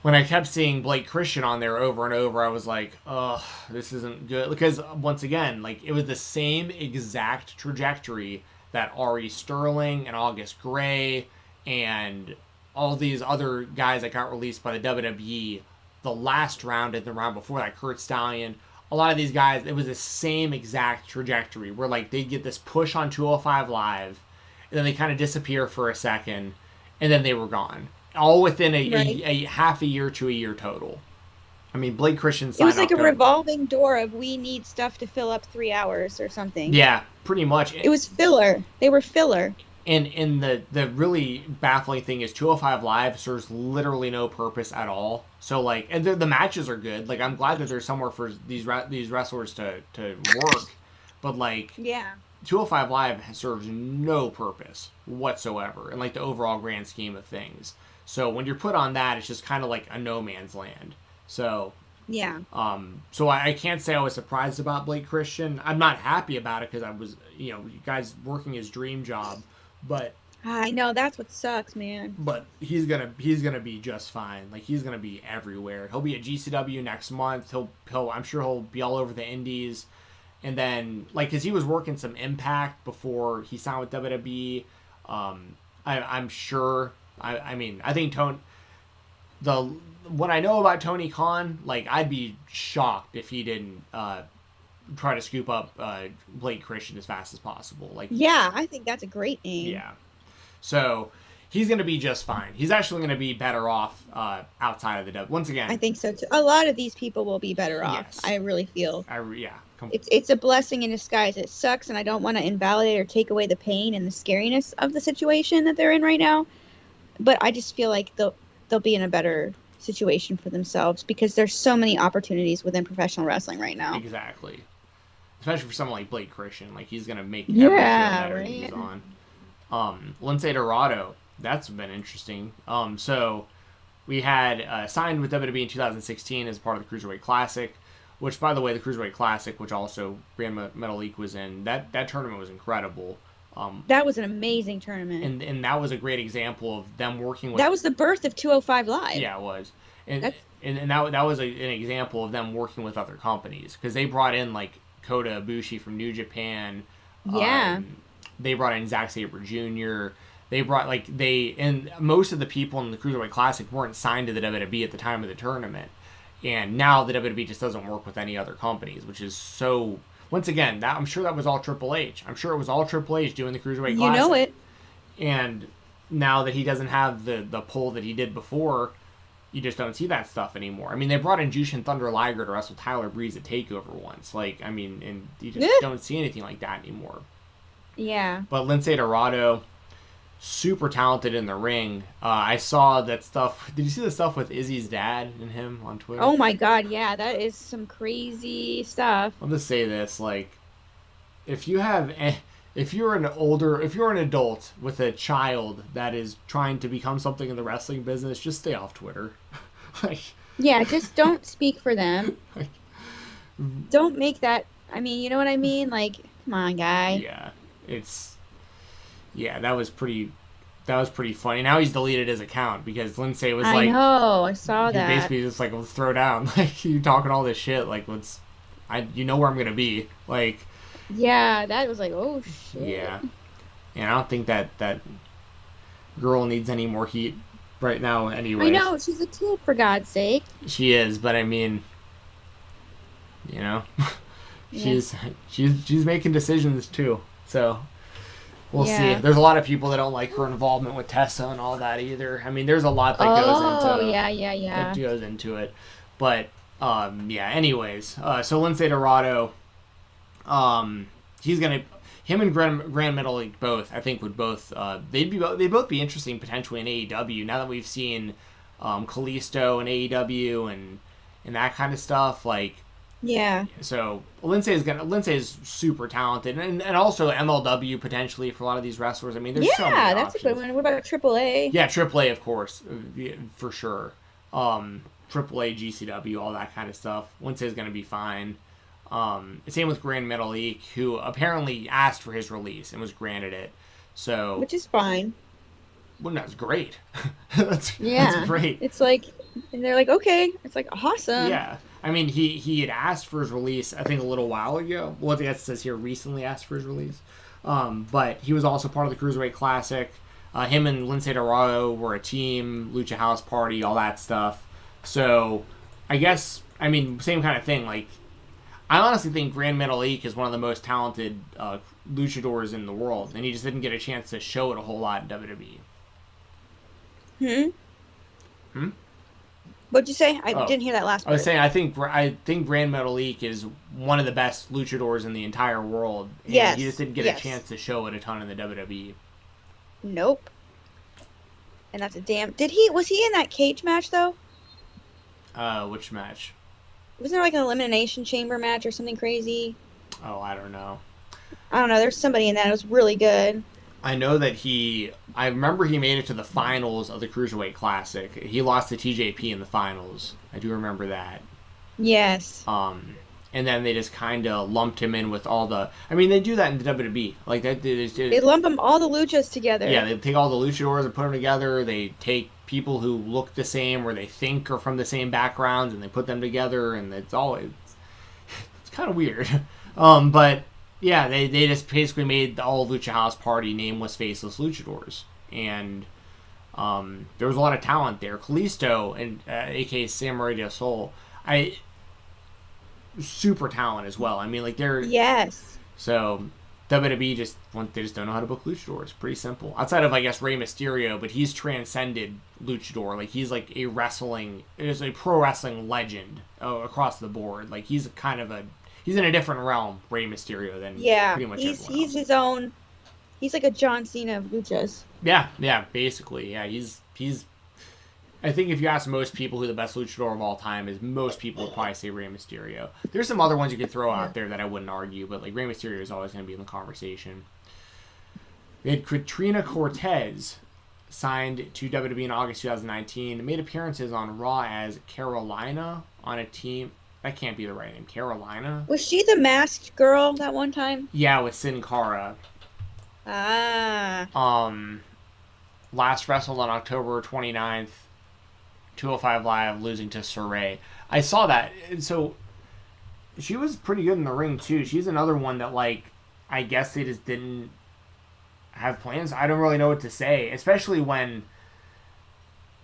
When I kept seeing Blake Christian on there over and over, I was like, ugh, this isn't good. Because, once again, like, it was the same exact trajectory that Ari Sterling and August Gray and all these other guys that got released by the WWE the last round and the round before that, Kurt Stallion. A lot of these guys, it was the same exact trajectory where, like, they'd get this push on 205 Live, and then they kind of disappear for a second, and then they were gone. All within a half a year to a year total. I mean, Blake Christian signed It was like a revolving door of we need stuff to fill up 3 hours or something. Yeah, pretty much. It was filler. They were filler. And the really baffling thing is 205 Live serves literally no purpose at all. So, like, and the matches are good. Like, I'm glad that there's somewhere for these wrestlers to work. But, like... Yeah. 205 Live serves no purpose whatsoever in, like, the overall grand scheme of things. So when you're put on that, it's just kind of like a no man's land. So yeah. So I can't say I was surprised about Blake Christian. I'm not happy about it because I was, guys working his dream job, but I know that's what sucks, man. But he's gonna be just fine. Like, he's gonna be everywhere. He'll be at GCW next month. I'm sure he'll be all over the indies. And then, like, because he was working some Impact before he signed with WWE. I'm sure. I mean, I think what I know about Tony Khan, like, I'd be shocked if he didn't try to scoop up Blake Christian as fast as possible. Like, yeah, I think that's a great aim. Yeah, so he's gonna be just fine. He's actually gonna be better off outside of the WWE. Once again, I think so too. A lot of these people will be better off. Yes. I really feel. Completely. It's a blessing in disguise. It sucks, and I don't want to invalidate or take away the pain and the scariness of the situation that they're in right now. But I just feel like they'll be in a better situation for themselves because there's so many opportunities within professional wrestling right now. Exactly. Especially for someone like Blake Christian. Like, he's going to make every show better he's on. Lindsay Dorado. That's been interesting. So we had signed with WWE in 2016 as part of the Cruiserweight Classic, which, by the way, the Cruiserweight Classic, which also Grand Metalik was in, that tournament was incredible. That was an amazing tournament. And that was a great example of them working with... That was the birth of 205 Live. Yeah, it was. And that was an example of them working with other companies. Because they brought in, like, Kota Ibushi from New Japan. Yeah. They brought in Zack Sabre Jr. They brought, and most of the people in the Cruiserweight Classic weren't signed to the WWE at the time of the tournament. And now the WWE just doesn't work with any other companies, which is so... once again, that I'm sure that was all Triple H. I'm sure it was all Triple H doing the Cruiserweight Classic. You know it. And now that he doesn't have the pull that he did before, you just don't see that stuff anymore. I mean, they brought in Jushin Thunder Liger to wrestle Tyler Breeze at TakeOver once. Like, I mean, and you just don't see anything like that anymore. Yeah. But Lindsay Dorado, super talented in the ring. I saw that stuff. Did you see the stuff with Izzy's dad and him on Twitter? Oh my God, yeah, that is some crazy stuff. I'll just say this, like, if you're an adult with a child that is trying to become something in the wrestling business, just stay off Twitter. Like, yeah, just don't speak for them. Like, don't make that. I mean, you know what I mean? Like, come on, guy. Yeah, that was pretty funny. Now he's deleted his account because Lindsay was like, I know, I saw that. Basically just like, let's throw down. Like, you talking all this shit. Like, you know where I'm gonna be. Like, yeah, that was like, oh shit. Yeah, and I don't think that girl needs any more heat right now. Anyway, I know, she's a kid, for God's sake. She is, but I mean, you know, she's making decisions too. So we'll see. There's a lot of people that don't like her involvement with Tessa and all that either. I mean, there's a lot that goes into that goes into it. But anyways, so Lindsay Dorado, him and Grand Metalik both, I think, would both they'd both be interesting potentially in AEW now that we've seen Kalisto in AEW and that kind of stuff. Like, yeah. So Lindsay is super talented, and also MLW potentially for a lot of these wrestlers. I mean, there's so many that's options. a good one. What about AAA? Yeah, AAA, of course, for sure. AAA, GCW, all that kind of stuff. Lindsay is going to be fine. Same with Grand Metalik, who apparently asked for his release and was granted it. So, which is fine. Well, that's great. That's great. It's like, and they're like, okay. It's like, awesome. Yeah. I mean, he had asked for his release, I think, a little while ago. Well, I think it says here recently asked for his release. But he was also part of the Cruiserweight Classic. Him and Lindsay Dorado were a team, Lucha House Party, all that stuff. So, I guess, I mean, same kind of thing. Like, I honestly think Grand Metalik is one of the most talented luchadors in the world, and he just didn't get a chance to show it a whole lot in WWE. What'd you say? I didn't hear that last part. I was saying I think Grand Metalik is one of the best luchadors in the entire world. And he just didn't get a chance to show it a ton in the WWE. Nope. And that's a damn. Was he in that cage match though? Which match? Wasn't there like an elimination chamber match or something crazy? Oh, I don't know. I don't know. There's somebody in that. It was really good. I know that I remember he made it to the finals of the Cruiserweight Classic. He lost to TJP in the finals. I do remember that. Yes. And then they just kind of lumped him in with all the... I mean, they do that in the WWE. Like, they lump them, all the luchas together. Yeah, they take all the luchadors and put them together. They take people who look the same or they think are from the same backgrounds and they put them together, and it's kind of weird. But... yeah, they just basically made the all Lucha House Party nameless, faceless luchadors. And there was a lot of talent there. Kalisto, and a.k.a. Samurai del Sol, super talent as well. I mean, like, they're... yes. So, WWE they just don't know how to book luchadors. Pretty simple. Outside of, I guess, Rey Mysterio, but he's transcended luchador. Like, he's like a pro wrestling legend across the board. Like, he's in a different realm, Rey Mysterio, than pretty much everyone else. He's his own... he's like a John Cena of luchas. Yeah, basically. Yeah, he's... I think if you ask most people who the best luchador of all time is, most people would probably say Rey Mysterio. There's some other ones you could throw out there that I wouldn't argue, but like Rey Mysterio is always going to be in the conversation. We had Katrina Cortez signed to WWE in August 2019, made appearances on Raw as Carolina on a team... that can't be the right name. Carolina? Was she the masked girl that one time? Yeah, with Sin Cara. Ah. Last wrestled on October 29th, 205 Live, losing to Saray. I saw that. And so, she was pretty good in the ring, too. She's another one that, like, I guess they just didn't have plans. I don't really know what to say. Especially when...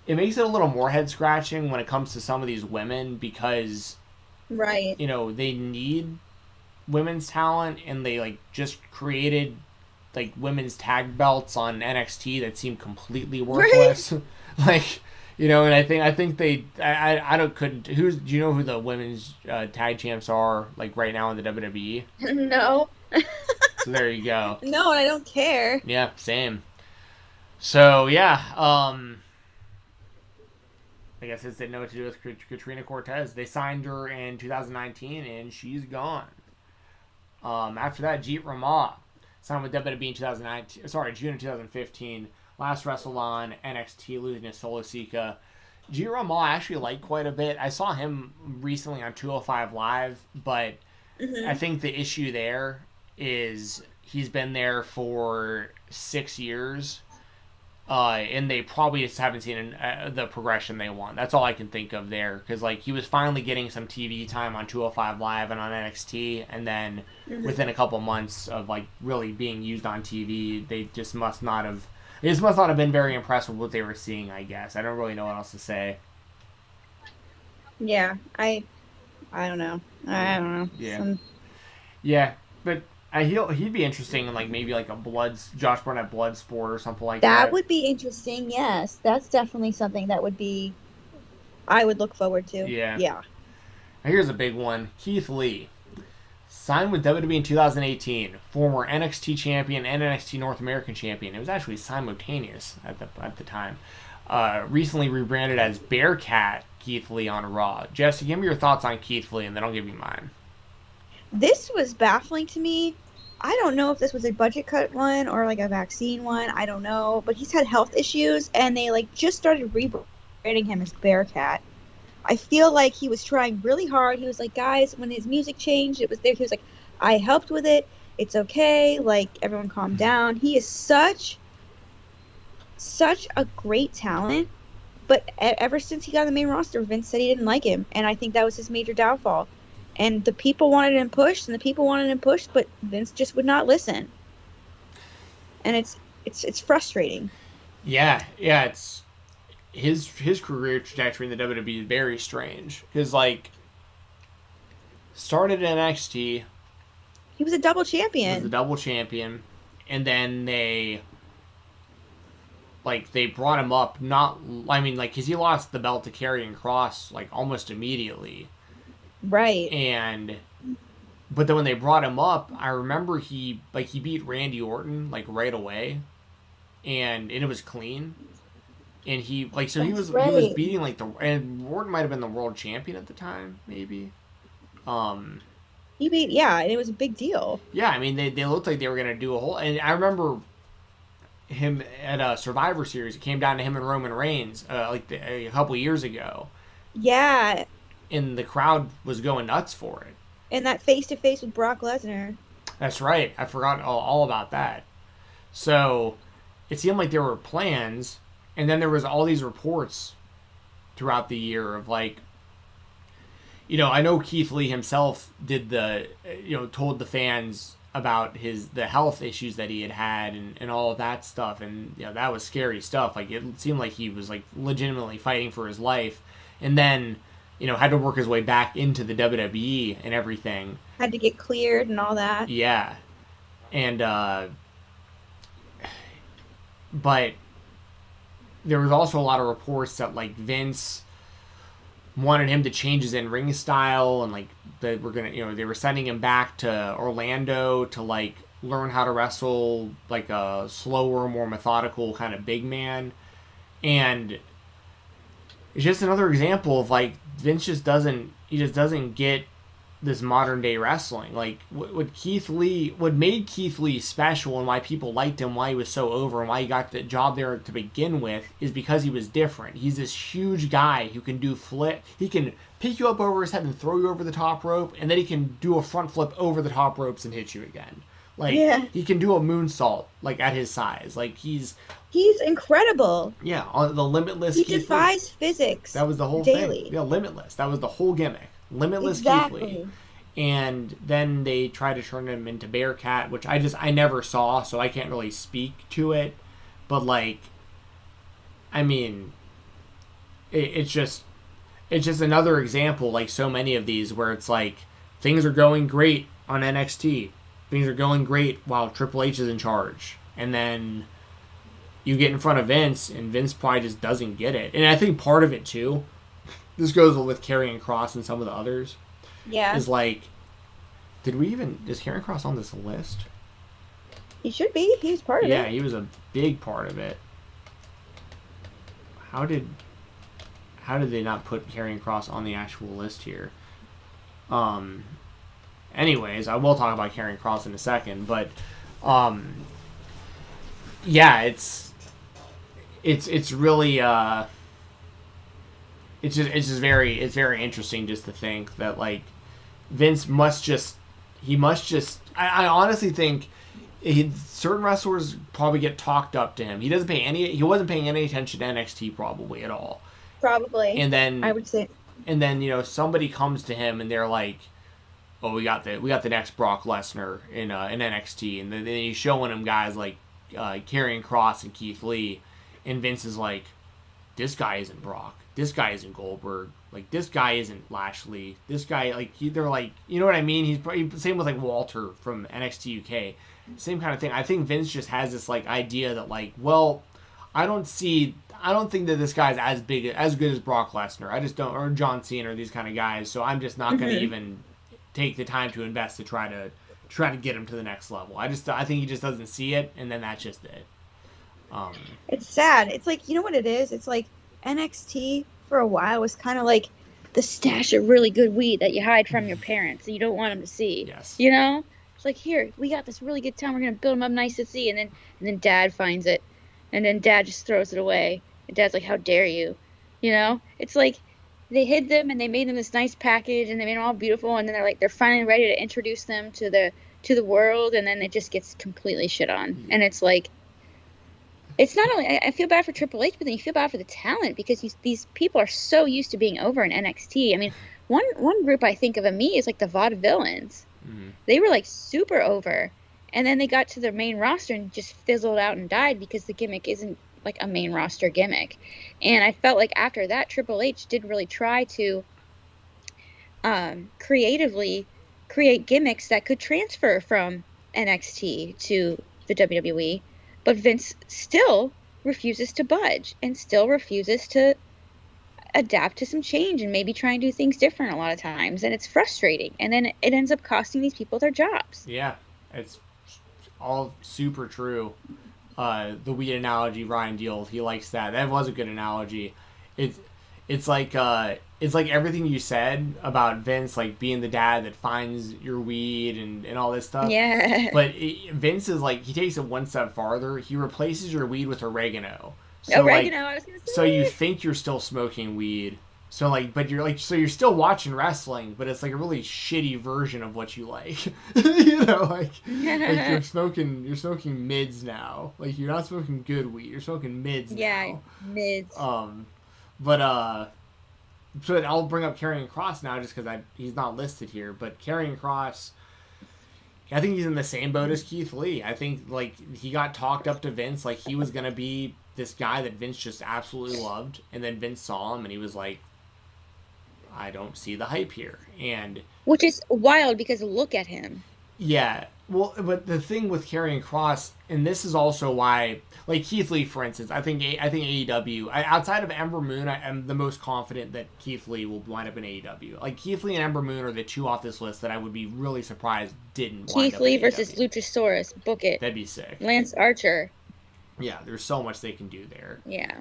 it makes it a little more head-scratching when it comes to some of these women, because... right. you know, they need women's talent, and they like just created like women's tag belts on NXT that seem completely worthless. Like, you know, and I think they I don't couldn't do you know who the women's tag champs are like right now in the WWE? No. So there you go. No, and I don't care. Yeah, same. So yeah, I guess they didn't know what to do with Katrina Cortez. They signed her in 2019, and she's gone. After that, Jeet Ramah signed with WWE in 2019. Sorry, June of 2015. Last wrestled on NXT, losing to Solo Sika. Jeet Ramah I actually like quite a bit. I saw him recently on 205 Live, but I think the issue there is he's been there for 6 years. And they probably just haven't seen the progression they want. That's all I can think of there. Because, like, he was finally getting some TV time on 205 Live and on NXT. And then within a couple months of, like, really being used on TV, they just must not have... They just must not have been very impressed with what they were seeing, I guess. I don't really know what else to say. Yeah, I don't know. I don't know. Yeah. Yeah, but... he'd be interesting in like maybe like a Josh Barnett Bloodsport or something like that. That would be interesting. Yes, that's definitely something that would be. I would look forward to. Yeah. Yeah. Now here's a big one. Keith Lee signed with WWE in 2018. Former NXT champion and NXT North American champion. It was actually simultaneous at the time. Recently rebranded as Bearcat Keith Lee on Raw. Jessie, give me your thoughts on Keith Lee, and then I'll give you mine. This was baffling to me. I don't know if this was a budget cut one or like a vaccine one. I don't know. But he's had health issues, and they like just started rebranding him as Bearcat. I feel like he was trying really hard. He was like, guys, when his music changed, it was there. He was like, I helped with it. It's okay. Like, everyone calm down. He is such a great talent. But ever since he got on the main roster, Vince said he didn't like him. And I think that was his major downfall. And the people wanted him pushed, but Vince just would not listen. And it's frustrating. Yeah, it's his career trajectory in the WWE is very strange because like started in NXT. He was a double champion. And then they brought him up. Because he lost the belt to Karrion Kross like almost immediately. Right. But then when they brought him up, I remember he beat Randy Orton like right away, and it was clean. And he was beating and Orton might have been the world champion at the time, maybe. He beat and it was a big deal. Yeah, I mean they looked like they were gonna do a whole, and I remember him at a Survivor Series. It came down to him and Roman Reigns a couple years ago. Yeah. And the crowd was going nuts for it. And that face-to-face with Brock Lesnar. That's right. I forgot all about that. So, it seemed like there were plans, and then there was all these reports throughout the year of like, I know Keith Lee himself did told the fans about the health issues that he had and all of that stuff, and that was scary stuff. Like, it seemed like he was like legitimately fighting for his life, and then had to work his way back into the WWE and everything. Had to get cleared and all that. Yeah. And, but there was also a lot of reports that, like, Vince wanted him to change his in-ring style, and, like, they were sending him back to Orlando to, like, learn how to wrestle, like, a slower, more methodical kind of big man. And it's just another example of like Vince just doesn't get this modern day wrestling. Like what made Keith Lee special and why people liked him, why he was so over, and why he got the job there to begin with is because he was different. He's this huge guy who can do flip. He can pick you up over his head and throw you over the top rope, and then he can do a front flip over the top ropes and hit you again. Like he can do a moonsault like at his size. Like he's incredible. Yeah, on the Limitless. He defies physics. That was the whole daily thing. Yeah, Limitless. That was the whole gimmick. Limitless exactly. Keith Lee. And then they tried to turn him into Bearcat, which I never saw, so I can't really speak to it. But like, I mean, it's just another example, like so many of these, where it's like things are going great on NXT. Things are going great while Triple H is in charge. And then you get in front of Vince, and Vince probably just doesn't get it. And I think part of it, too, this goes with Karrion Kross and some of the others, is like, is Karrion Kross on this list? He should be. He was part of it. Yeah, he was a big part of it. How did they not put Karrion Kross on the actual list here? Anyways, I will talk about Karrion Kross in a second, but yeah, it's really it's just very interesting just to think that like Vince must just I honestly think certain wrestlers probably get talked up to him. He wasn't paying any attention to NXT probably at all. Probably. And then I would say. And then, somebody comes to him and they're like, "Oh, we got the next Brock Lesnar in NXT," and then he's showing him guys like Karrion Kross and Keith Lee, and Vince is like, "This guy isn't Brock. This guy isn't Goldberg. Like this guy isn't Lashley. This guy they're like, you know what I mean? He's same with like Walter from NXT UK, same kind of thing. I think Vince just has this like idea that like, well, I don't think that this guy's as good as Brock Lesnar. I just don't, or John Cena or these kind of guys. So I'm just not going to even take the time to invest to try to get him to the next level. I think he just doesn't see it, and then that's just it. It's sad. It's like, you know what it is? It's like NXT for a while was kind of like the stash of really good weed that you hide from your parents that you don't want them to see. Yes. It's like, here, we got this really good time. We're going to build them up nice to see. And then Dad finds it. And then Dad just throws it away. And Dad's like, how dare you? It's like they hid them and they made them this nice package and they made them all beautiful. And then they're finally ready to introduce them to the world. And then it just gets completely shit on. Mm-hmm. And it's like, it's not only, I feel bad for Triple H, but then you feel bad for the talent because these people are so used to being over in NXT. I mean, one group I think of is like the Vaudevillains. Mm-hmm. They were like super over. And then they got to their main roster and just fizzled out and died because the gimmick isn't like a main roster gimmick. And I felt like after that, Triple H did really try to creatively create gimmicks that could transfer from NXT to the WWE. But Vince still refuses to budge and still refuses to adapt to some change and maybe try and do things different a lot of times. And it's frustrating. And then it ends up costing these people their jobs. Yeah, it's all super true. The weed analogy, Ryan Deal, he likes that. That was a good analogy. It's like everything you said about Vince, like being the dad that finds your weed and all this stuff. Yeah. But Vince is like, he takes it one step farther. He replaces your weed with oregano. So oregano, I was gonna say. So you think you're still smoking weed. So but you're like, so you're still watching wrestling, but it's like a really shitty version of what you like. Like you're smoking mids now. Like you're not smoking good weed. You're smoking mids now. Yeah, mids. So I'll bring up Karrion Kross now just because he's not listed here. But Karrion Kross, I think he's in the same boat as Keith Lee. I think like he got talked up to Vince like he was gonna be this guy that Vince just absolutely loved, and then Vince saw him and he was like, I don't see the hype here. And which is wild because look at him. Yeah. Well, but the thing with Karrion Kross, and this is also why, like Keith Lee, for instance, I think AEW, outside of Ember Moon, I am the most confident that Keith Lee will wind up in AEW. Like Keith Lee and Ember Moon are the two off this list that I would be really surprised didn't wind Keith up Lee in versus AEW. Luchasaurus, book it. That'd be sick. Lance Archer. Yeah, there's so much they can do there. Yeah.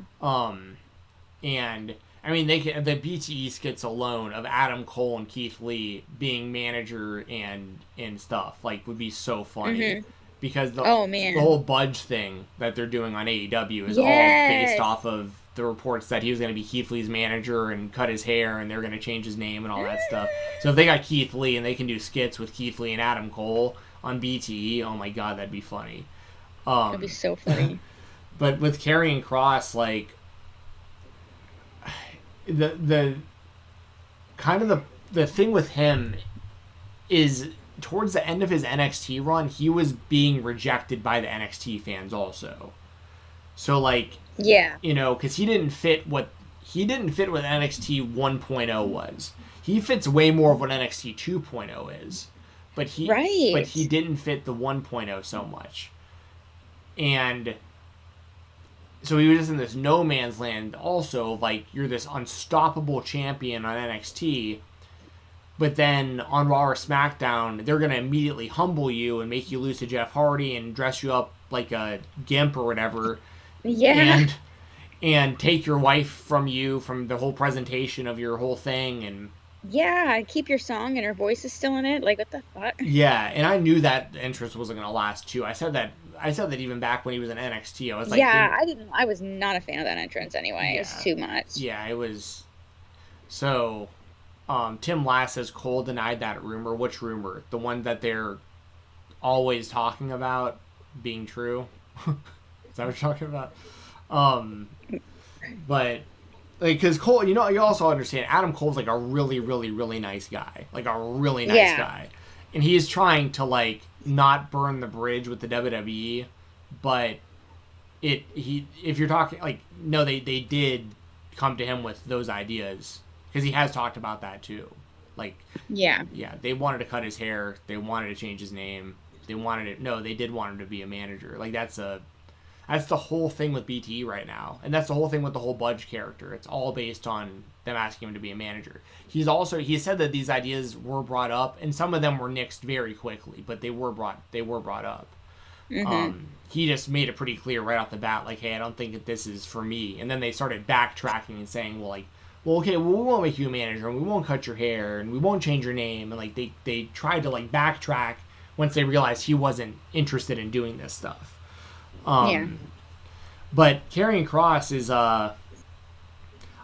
And I mean, the BTE skits alone of Adam Cole and Keith Lee being manager and stuff would be so funny because the whole Budge thing that they're doing on AEW is all based off of the reports that he was going to be Keith Lee's manager and cut his hair and they're going to change his name and all that stuff. So if they got Keith Lee and they can do skits with Keith Lee and Adam Cole on BTE, oh my god, that'd be funny. That'd be so funny. But with Karrion Kross, like the kind of the thing with him is towards the end of his NXT run, he was being rejected by the NXT fans also. So because he didn't fit what NXT 1.0 was. He fits way more of what NXT 2.0 is. but he Right. didn't fit the 1.0 so much. And so he was just in this no man's land also, like, you're this unstoppable champion on NXT, but then on Raw or SmackDown, they're going to immediately humble you and make you lose to Jeff Hardy and dress you up like a gimp or whatever. Yeah. And take your wife from you, from the whole presentation of your whole thing. And yeah, keep your song and her voice is still in it. Like, what the fuck? yeah, and I knew that interest wasn't going to last too. I said that even back when he was in NXT. I was like, yeah, I was not a fan of that entrance anyway. Yeah. It was too much. Yeah, it was. So, Tim Lass says Cole denied that rumor. Which rumor? The one that they're always talking about being true? Is that what you're talking about? But, like, because Cole, you also understand, Adam Cole's, like, a really, really, really nice guy. Like, a really nice guy. And he's trying to, like, not burn the bridge with the WWE, but if you're talking, like, no, they did come to him with those ideas, because he has talked about that, too. Like, yeah, they wanted to cut his hair, they wanted to change his name, they did want him to be a manager. Like, that's the whole thing with BTE right now. And that's the whole thing with the whole Budge character. It's all based on them asking him to be a manager. He said that these ideas were brought up, and some of them were nixed very quickly, but they were brought up. Mm-hmm. He just made it pretty clear right off the bat, like, hey, I don't think that this is for me. And then they started backtracking and saying, we won't make you a manager, and we won't cut your hair, and we won't change your name. And, like, they tried to, like, backtrack once they realized he wasn't interested in doing this stuff. But Karrion Kross is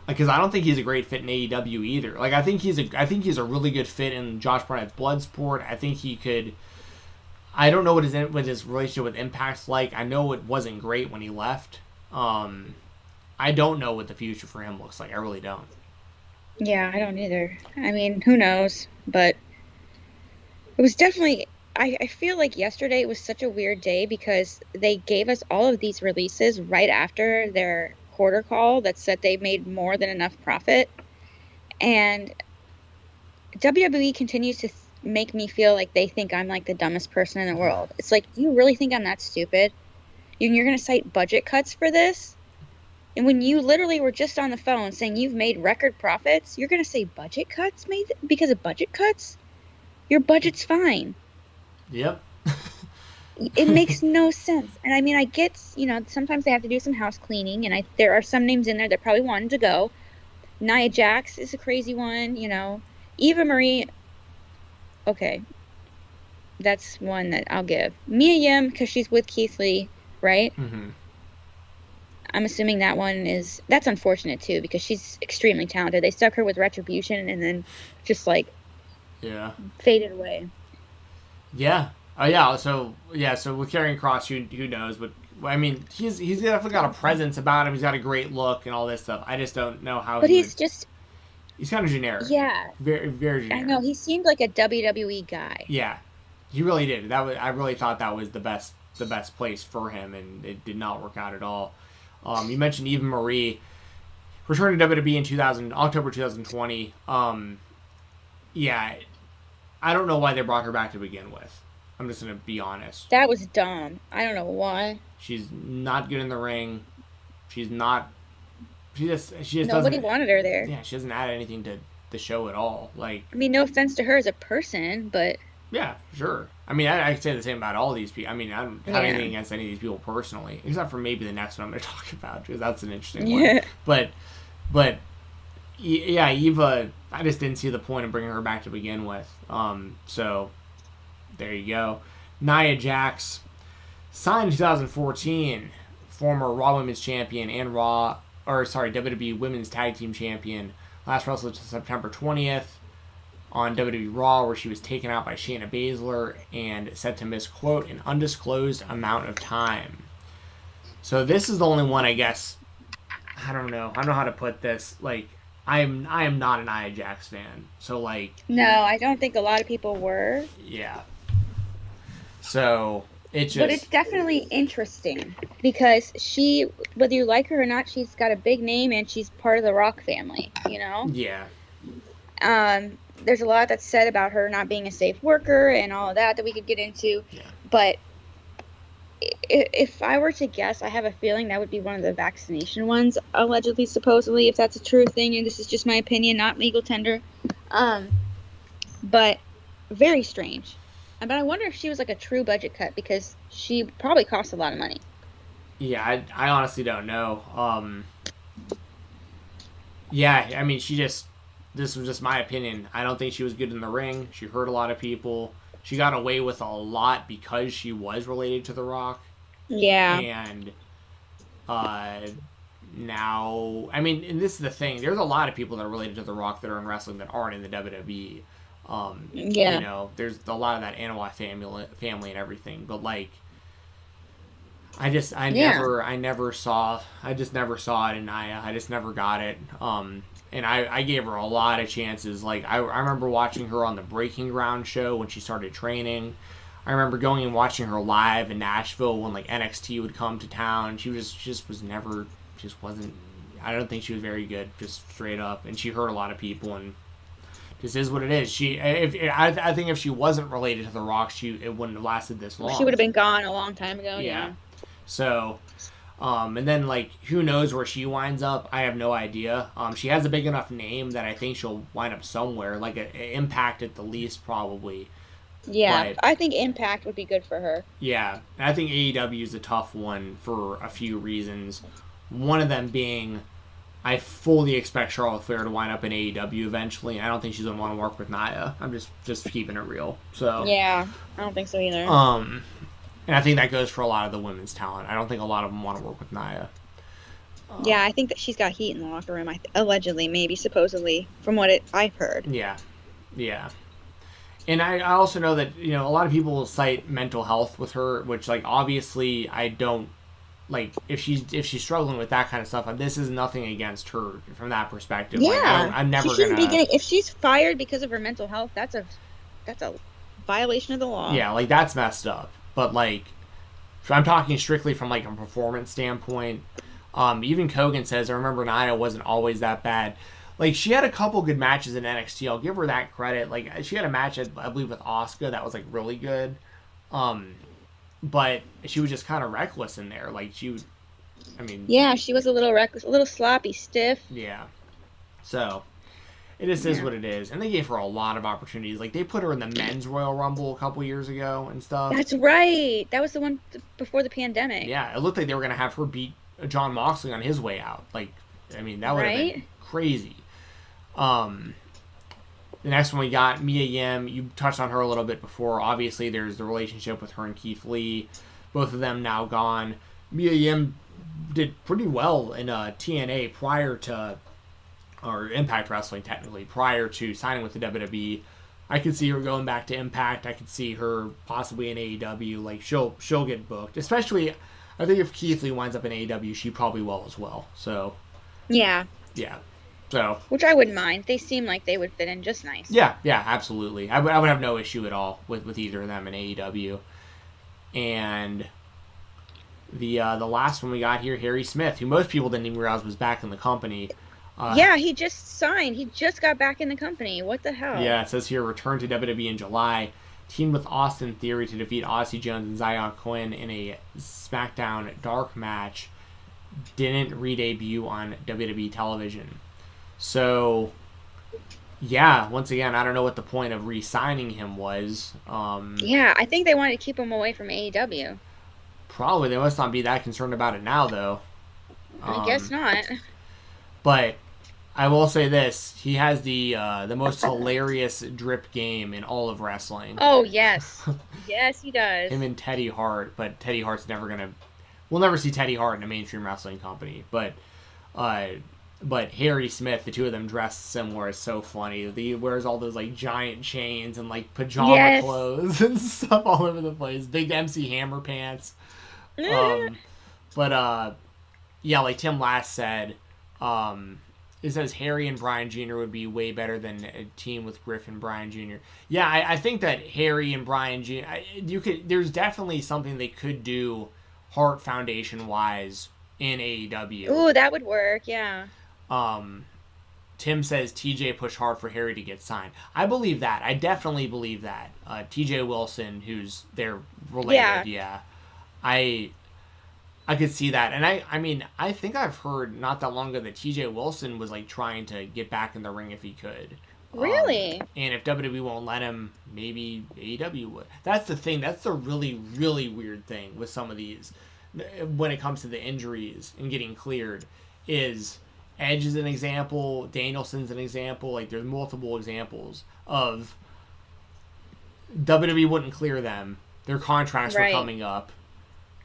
because I don't think he's a great fit in AEW either. Like, I think he's a really good fit in Josh Barnett's Bloodsport. I think he could. I don't know what his relationship with Impact's like. I know it wasn't great when he left. I don't know what the future for him looks like. I really don't. Yeah, I don't either. I mean, who knows? But it was definitely. I feel like yesterday was such a weird day because they gave us all of these releases right after their quarter call that said they made more than enough profit. And WWE continues to make me feel like they think I'm like the dumbest person in the world. It's like, you really think I'm that stupid? You're going to cite budget cuts for this? And when you literally were just on the phone saying you've made record profits, you're going to say budget cuts made because of budget cuts? Your budget's fine. Yep. It makes no sense. And I mean, I get, sometimes they have to do some house cleaning, and there are some names in there that probably wanted to go. Nia Jax is a crazy one, Eva Marie, okay. That's one that I'll give. Mia Yim, because she's with Keith Lee, right? Mm-hmm. I'm assuming that's unfortunate too, because she's extremely talented. They stuck her with Retribution and then just faded away. Yeah. Oh yeah. So with Karrion Kross, who knows? But I mean, he's definitely got a presence about him. He's got a great look and all this stuff. I just don't know how. But he's kind of generic. Yeah. Very, very generic. I know, he seemed like a WWE guy. Yeah, he really did. I really thought that was the best place for him, and it did not work out at all. You mentioned Eva Marie returning to WWE in October 2020. Yeah. I don't know why they brought her back to begin with. I'm just going to be honest. That was dumb. I don't know why. She's not good in the ring. She just Nobody wanted her there. Yeah, she doesn't add anything to the show at all. Like, I mean, no offense to her as a person, but yeah, sure. I mean, I can say the same about all these people. I mean, I don't have anything against any of these people personally, except for maybe the next one I'm going to talk about, because that's an interesting one. But yeah, Eva, I just didn't see the point of bringing her back to begin with. So there you go. Nia Jax, signed in 2014, former Raw Women's Champion and WWE Women's Tag Team Champion. Last wrestled September 20th on WWE Raw, where she was taken out by Shayna Baszler and said to miss, quote, an undisclosed amount of time. So this is the only one, I guess. I don't know how to put this. Like, I am not an Nia Jax fan. So, like... No, I don't think a lot of people were. Yeah. So, it's just... But it's definitely interesting. Because she, whether you like her or not, she's got a big name and she's part of the Rock family, Yeah. There's a lot that's said about her not being a safe worker and all of that we could get into. Yeah. But if I were to guess, I have a feeling that would be one of the vaccination ones, allegedly, supposedly, if that's a true thing. And this is just my opinion, not legal tender. But very strange. But I wonder if she was like a true budget cut, because she probably cost a lot of money. Yeah, I honestly don't know. Yeah, I mean, this was just my opinion. I don't think she was good in the ring. She hurt a lot of people. She got away with a lot because she was related to The Rock. Yeah. And now, I mean, and this is the thing. There's a lot of people that are related to The Rock that are in wrestling that aren't in the WWE. Yeah. You know, there's a lot of that Anoa'i family and everything. But, like, I never saw it in Nia. I just never got it. And I gave her a lot of chances. Like, I remember watching her on the Breaking Ground show when she started training. I remember going and watching her live in Nashville when, like, NXT would come to town. She wasn't, I don't think she was very good, just straight up. And she hurt a lot of people, and this is what it is. I think if she wasn't related to The Rock, it wouldn't have lasted this long. She would have been gone a long time ago. Yeah. So, and then, like, who knows where she winds up? I have no idea. She has a big enough name that I think she'll wind up somewhere, like a Impact at the least, probably. Yeah, but I think Impact would be good for her. Yeah, and I think AEW is a tough one for a few reasons. One of them being, I fully expect Charlotte Flair to wind up in AEW eventually. I don't think she's going to want to work with Nia. I'm just keeping it real. So yeah, I don't think so either. And I think that goes for a lot of the women's talent. I don't think a lot of them want to work with Nia. Yeah, I think that she's got heat in the locker room. Allegedly, maybe, supposedly, from what I've heard. Yeah. And I also know that, you know, a lot of people cite mental health with her, which, like, obviously I don't, like, if she's struggling with that kind of stuff, this is nothing against her from that perspective. Yeah, like, I'm never gonna be getting, if she's fired because of her mental health, that's a violation of the law. Yeah, like, that's messed up. But, like, I'm talking strictly from, like, a performance standpoint. Even Kogan says, I remember Nia wasn't always that bad. Like, she had a couple good matches in NXT. I'll give her that credit. Like, she had a match, I believe, with Asuka that was, like, really good. But she was just kind of reckless in there. Like, yeah, she was a little reckless, a little sloppy, stiff. Yeah. So, it just is what it is. And they gave her a lot of opportunities. Like, they put her in the men's Royal Rumble a couple years ago and stuff. That's right. That was the one before the pandemic. Yeah, it looked like they were going to have her beat Jon Moxley on his way out. Like, I mean, that would have been crazy. The next one we got, Mia Yim. You touched on her a little bit before. Obviously, there's the relationship with her and Keith Lee. Both of them now gone. Mia Yim did pretty well in TNA prior to, or Impact Wrestling technically, prior to signing with the WWE. I could see her going back to Impact. I could see her possibly in AEW. Like, she'll get booked. Especially, I think if Keith Lee winds up in AEW, she probably will as well. So yeah. So, which I wouldn't mind. They seem like they would fit in just nice. Yeah, absolutely. I would have no issue at all with either of them in AEW. And the last one we got here, Harry Smith, who most people didn't even realize was back in the company. Yeah, he just signed. He just got back in the company. What the hell? Yeah, it says here, returned to WWE in July. Teamed with Austin Theory to defeat Aussie Jones and Zion Quinn in a SmackDown Dark match. Didn't re-debut on WWE television. So, yeah, once again, I don't know what the point of re-signing him was. Yeah, I think they wanted to keep him away from AEW. Probably. They must not be that concerned about it now, though. I guess not. But I will say this. He has the most hilarious drip game in all of wrestling. Oh, yes. Yes, he does. Him and Teddy Hart, but Teddy Hart's never going to... We'll never see Teddy Hart in a mainstream wrestling company, but Harry Smith, the two of them dressed similar, is so funny. He wears all those, like, giant chains and, like, pajama clothes and stuff all over the place. Big MC Hammer pants. Yeah, like Tim Last said, it says Harry and Bryan Jr. would be way better than a team with Griff and Bryan Jr. Yeah, I think that Harry and Bryan Jr. There's definitely something they could do Hart Foundation-wise in AEW. Ooh, that would work, yeah. Tim says TJ pushed hard for Harry to get signed. I believe that. I definitely believe that. TJ Wilson, who's they're related, yeah. I could see that. And I mean, I think I've heard not that long ago that TJ Wilson was like trying to get back in the ring if he could. Really? And if WWE won't let him, maybe AEW would. That's the thing. That's the really, really weird thing with some of these when it comes to the injuries and getting cleared is Edge is an example, Danielson's an example. Like, there's multiple examples of WWE wouldn't clear them. Their contracts were coming up.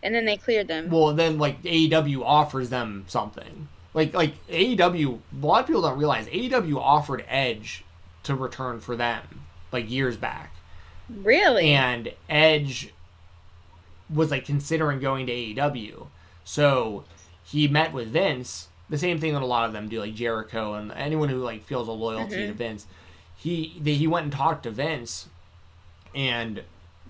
And then they cleared them. Well, then, like, AEW offers them something. Like AEW, a lot of people don't realize AEW offered Edge to return for them, like, years back. Really? And Edge was, like, considering going to AEW. So he met with Vince, the same thing that a lot of them do, like Jericho and anyone who, like, feels a loyalty to Vince. He went and talked to Vince, and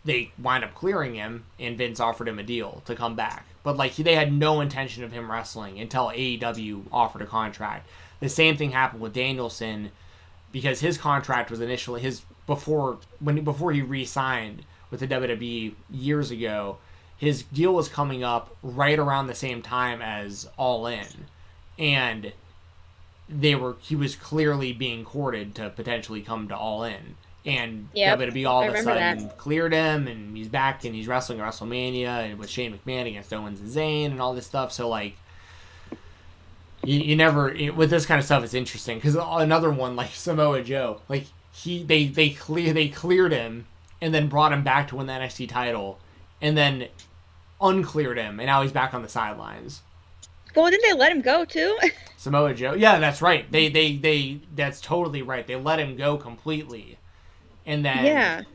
they wind up clearing him, and Vince offered him a deal to come back. But, like, they had no intention of him wrestling until AEW offered a contract. The same thing happened with Danielson, because his contract was initially before he re-signed with the WWE years ago. His deal was coming up right around the same time as All In, and he was clearly being courted to potentially come to All In. And WWE all of a sudden cleared him, and he's back, and he's wrestling at WrestleMania and with Shane McMahon against Owens and Zayn and all this stuff. So, like, you never with this kind of stuff, it's interesting because another one like Samoa Joe, like they cleared him and then brought him back to win the NXT title, and then uncleared him, and now he's back on the sidelines. Well, didn't they let him go too? Samoa Joe, yeah, that's right. They that's totally right. They let him go completely. And then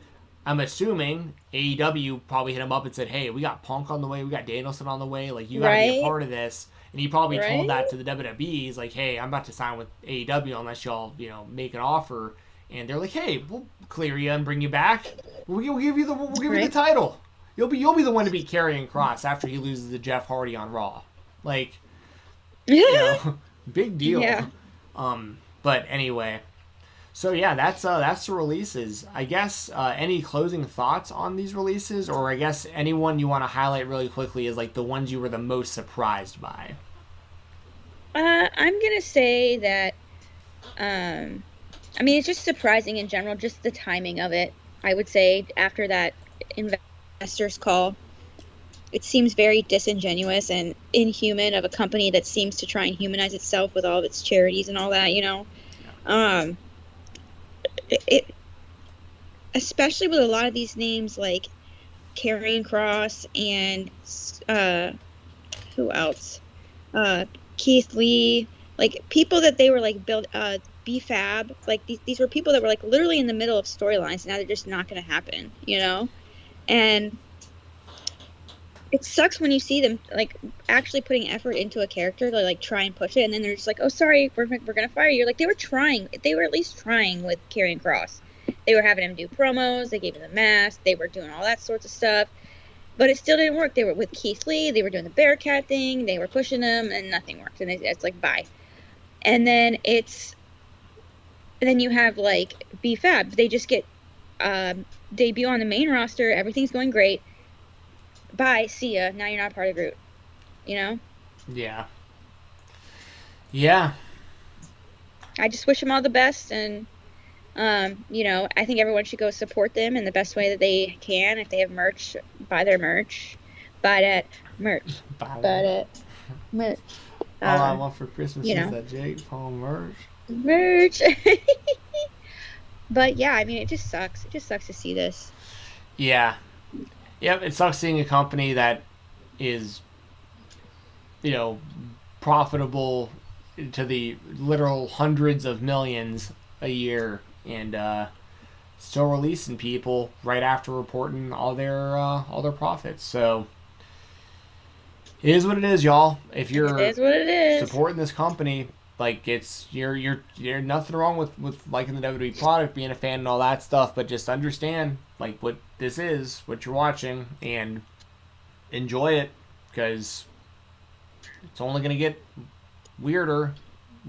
I'm assuming AEW probably hit him up and said, hey, we got Punk on the way, we got Danielson on the way, like, you gotta be a part of this. And he probably told that to the WWE. He's like, hey, I'm about to sign with AEW unless y'all, make an offer. And they're like, hey, we'll clear you and bring you back. We'll give you the title. You'll be the one to beat Karrion Kross after he loses to Jeff Hardy on Raw. Like, big deal. Yeah. But anyway. So yeah, that's the releases. I guess any closing thoughts on these releases, or I guess anyone you want to highlight really quickly is like the ones you were the most surprised by. I'm gonna say that. I mean, it's just surprising in general, just the timing of it. I would say after that investors call, it seems very disingenuous and inhuman of a company that seems to try and humanize itself with all of its charities and all that. Yeah. It especially with a lot of these names like Karrion Kross and who else? Keith Lee, like people that they were like built B-Fab, like these were people that were like literally in the middle of storylines, and now they're just not going to happen, And it sucks when you see them like actually putting effort into a character to like try and push it, and then they're just like, oh, sorry, we're gonna fire you. Like they were at least trying with Karrion Kross. They were having him do promos, they gave him the mask, they were doing all that sorts of stuff, but it still didn't work. They were with Keith Lee, they were doing the Bearcat thing, they were pushing him, and nothing worked. And it's like, bye. And then you have like B-Fab. They just get debut on the main roster, everything's going great. Bye, see ya. Now you're not part of the group. Yeah. Yeah. I just wish them all the best, and I think everyone should go support them in the best way that they can. If they have merch, buy their merch. Buy that merch. Buy that merch. All I want for Christmas is that Jake Paul merch. But yeah, I mean, it just sucks. It just sucks to see this. Yeah. Yep, it sucks seeing a company that is, profitable to the literal hundreds of millions a year, and still releasing people right after reporting all their profits. So it is what it is, y'all. If you're supporting this company, like you're nothing wrong with liking the WWE product, being a fan and all that stuff, but just understand like what this is, what you're watching, and enjoy it, because it's only gonna get weirder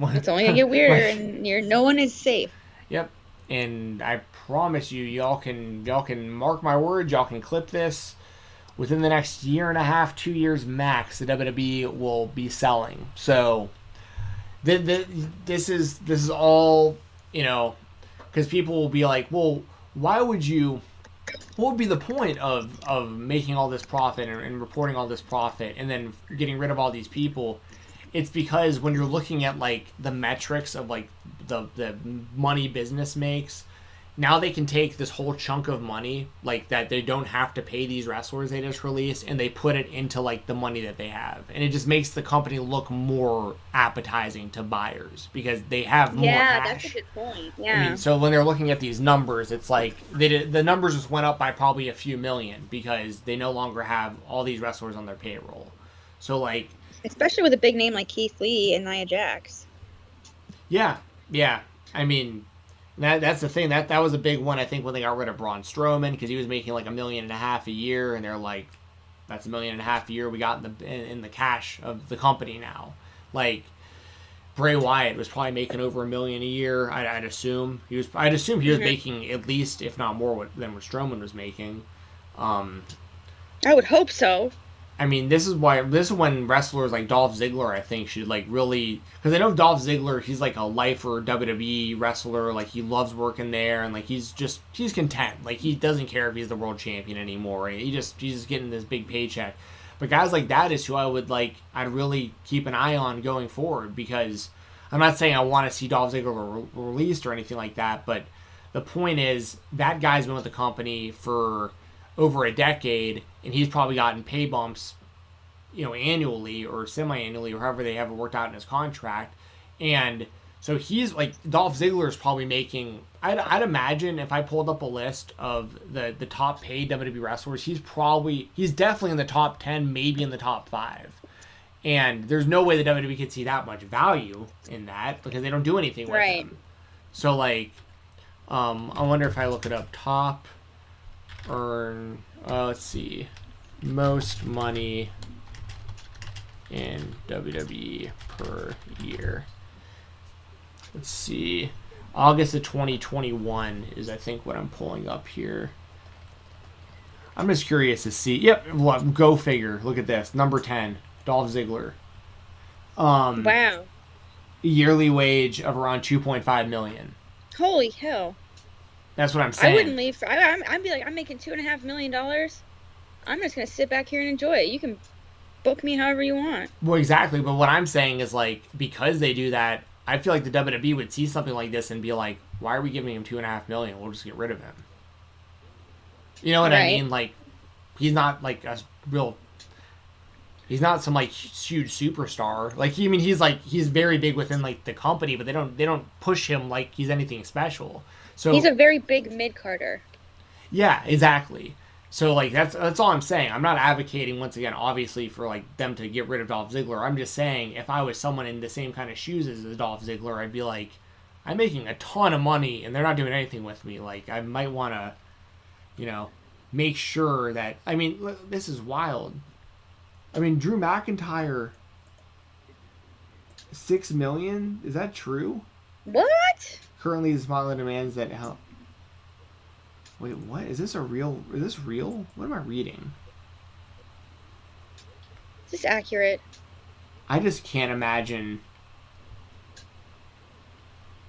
It's only gonna get weirder, and no one is safe. Yep. And I promise you, y'all can mark my words. Y'all can clip this. Within the next year and a half, 2 years max, the WWE will be selling. So, this is all, because people will be like, well, why would you? What would be the point of making all this profit and reporting all this profit and then getting rid of all these people? It's because when you're looking at like the metrics of like the money business makes, now they can take this whole chunk of money like that they don't have to pay these wrestlers they just released, and they put it into like the money that they have, and it just makes the company look more appetizing to buyers because they have more cash. That's a good point. Yeah. I mean, so when they're looking at these numbers, it's like the numbers just went up by probably a few million because they no longer have all these wrestlers on their payroll. So like, especially with a big name like Keith Lee and Nia Jax. Yeah. I mean, that's the thing. That was a big one, I think, when they got rid of Braun Strowman, because he was making like $1.5 million a year, and they're like, that's $1.5 million a year we got in the cash of the company now. Like, Bray Wyatt was probably making over $1 million a year. I'd assume he was making at least, if not more, than what Strowman was making. I would hope so. I mean, this is when wrestlers like Dolph Ziggler, I think, should like really, because I know Dolph Ziggler, he's like a lifer WWE wrestler, like he loves working there, and like he's content, like he doesn't care if he's the world champion anymore. He's just getting this big paycheck. But guys like that is who I'd really keep an eye on going forward, because I'm not saying I want to see Dolph Ziggler released or anything like that, but the point is that guy's been with the company for over a decade, and he's probably gotten pay bumps, annually or semi-annually, or however they have it worked out in his contract. And so he's like, Dolph Ziggler is probably making, I'd imagine if I pulled up a list of the top paid WWE wrestlers, he's definitely in the top 10, maybe in the top 5. And there's no way the WWE could see that much value in that, because they don't do anything with him. So like, I wonder if I look it up, top earn, let's see, most money in WWE per year. Let's see, August of 2021 is, I think, what I'm pulling up here. I'm just curious to see. Yep, go figure. Look at this, number 10, Dolph Ziggler. Wow. Yearly wage of around $2.5 million. Holy hell. That's what I'm saying. I wouldn't leave. I'd be like, I'm making $2.5 million. I'm just gonna sit back here and enjoy it. You can book me however you want. Well, exactly. But what I'm saying is, like, because they do that, I feel like the WWE would see something like this and be like, "Why are we giving him $2.5 million? We'll just get rid of him." You know what I mean? Like, he's not like a real. He's not some like huge superstar. Like, he's very big within like the company, but they don't push him like he's anything special. So he's a very big mid-carder. Yeah, exactly. So like that's all I'm saying. I'm not advocating, once again, obviously, for like them to get rid of Dolph Ziggler. I'm just saying, if I was someone in the same kind of shoes as Dolph Ziggler, I'd be like, I'm making a ton of money and they're not doing anything with me. Like, I might want to, make sure that. I mean, this is wild. I mean, Drew McIntyre, $6 million. Is that true? What? Currently, the spotlight demands that help. Wait, what? Is this real? What am I reading? Is this accurate? I just can't imagine.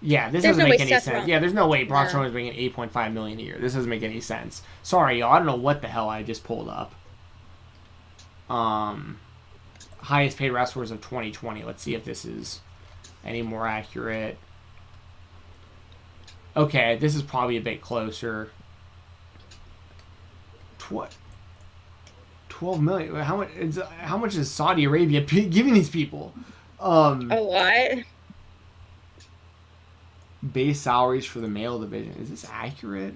Yeah, this doesn't make any sense. Yeah, there's no way Braun Strowman is making $8.5 million a year. This doesn't make any sense. Sorry, y'all. I don't know what the hell I just pulled up. Highest paid wrestlers of 2020. Let's see if this is any more accurate. Okay, this is probably a bit closer. 12 million. How much is Saudi Arabia giving these people? A lot. Base salaries for the male division. Is this accurate?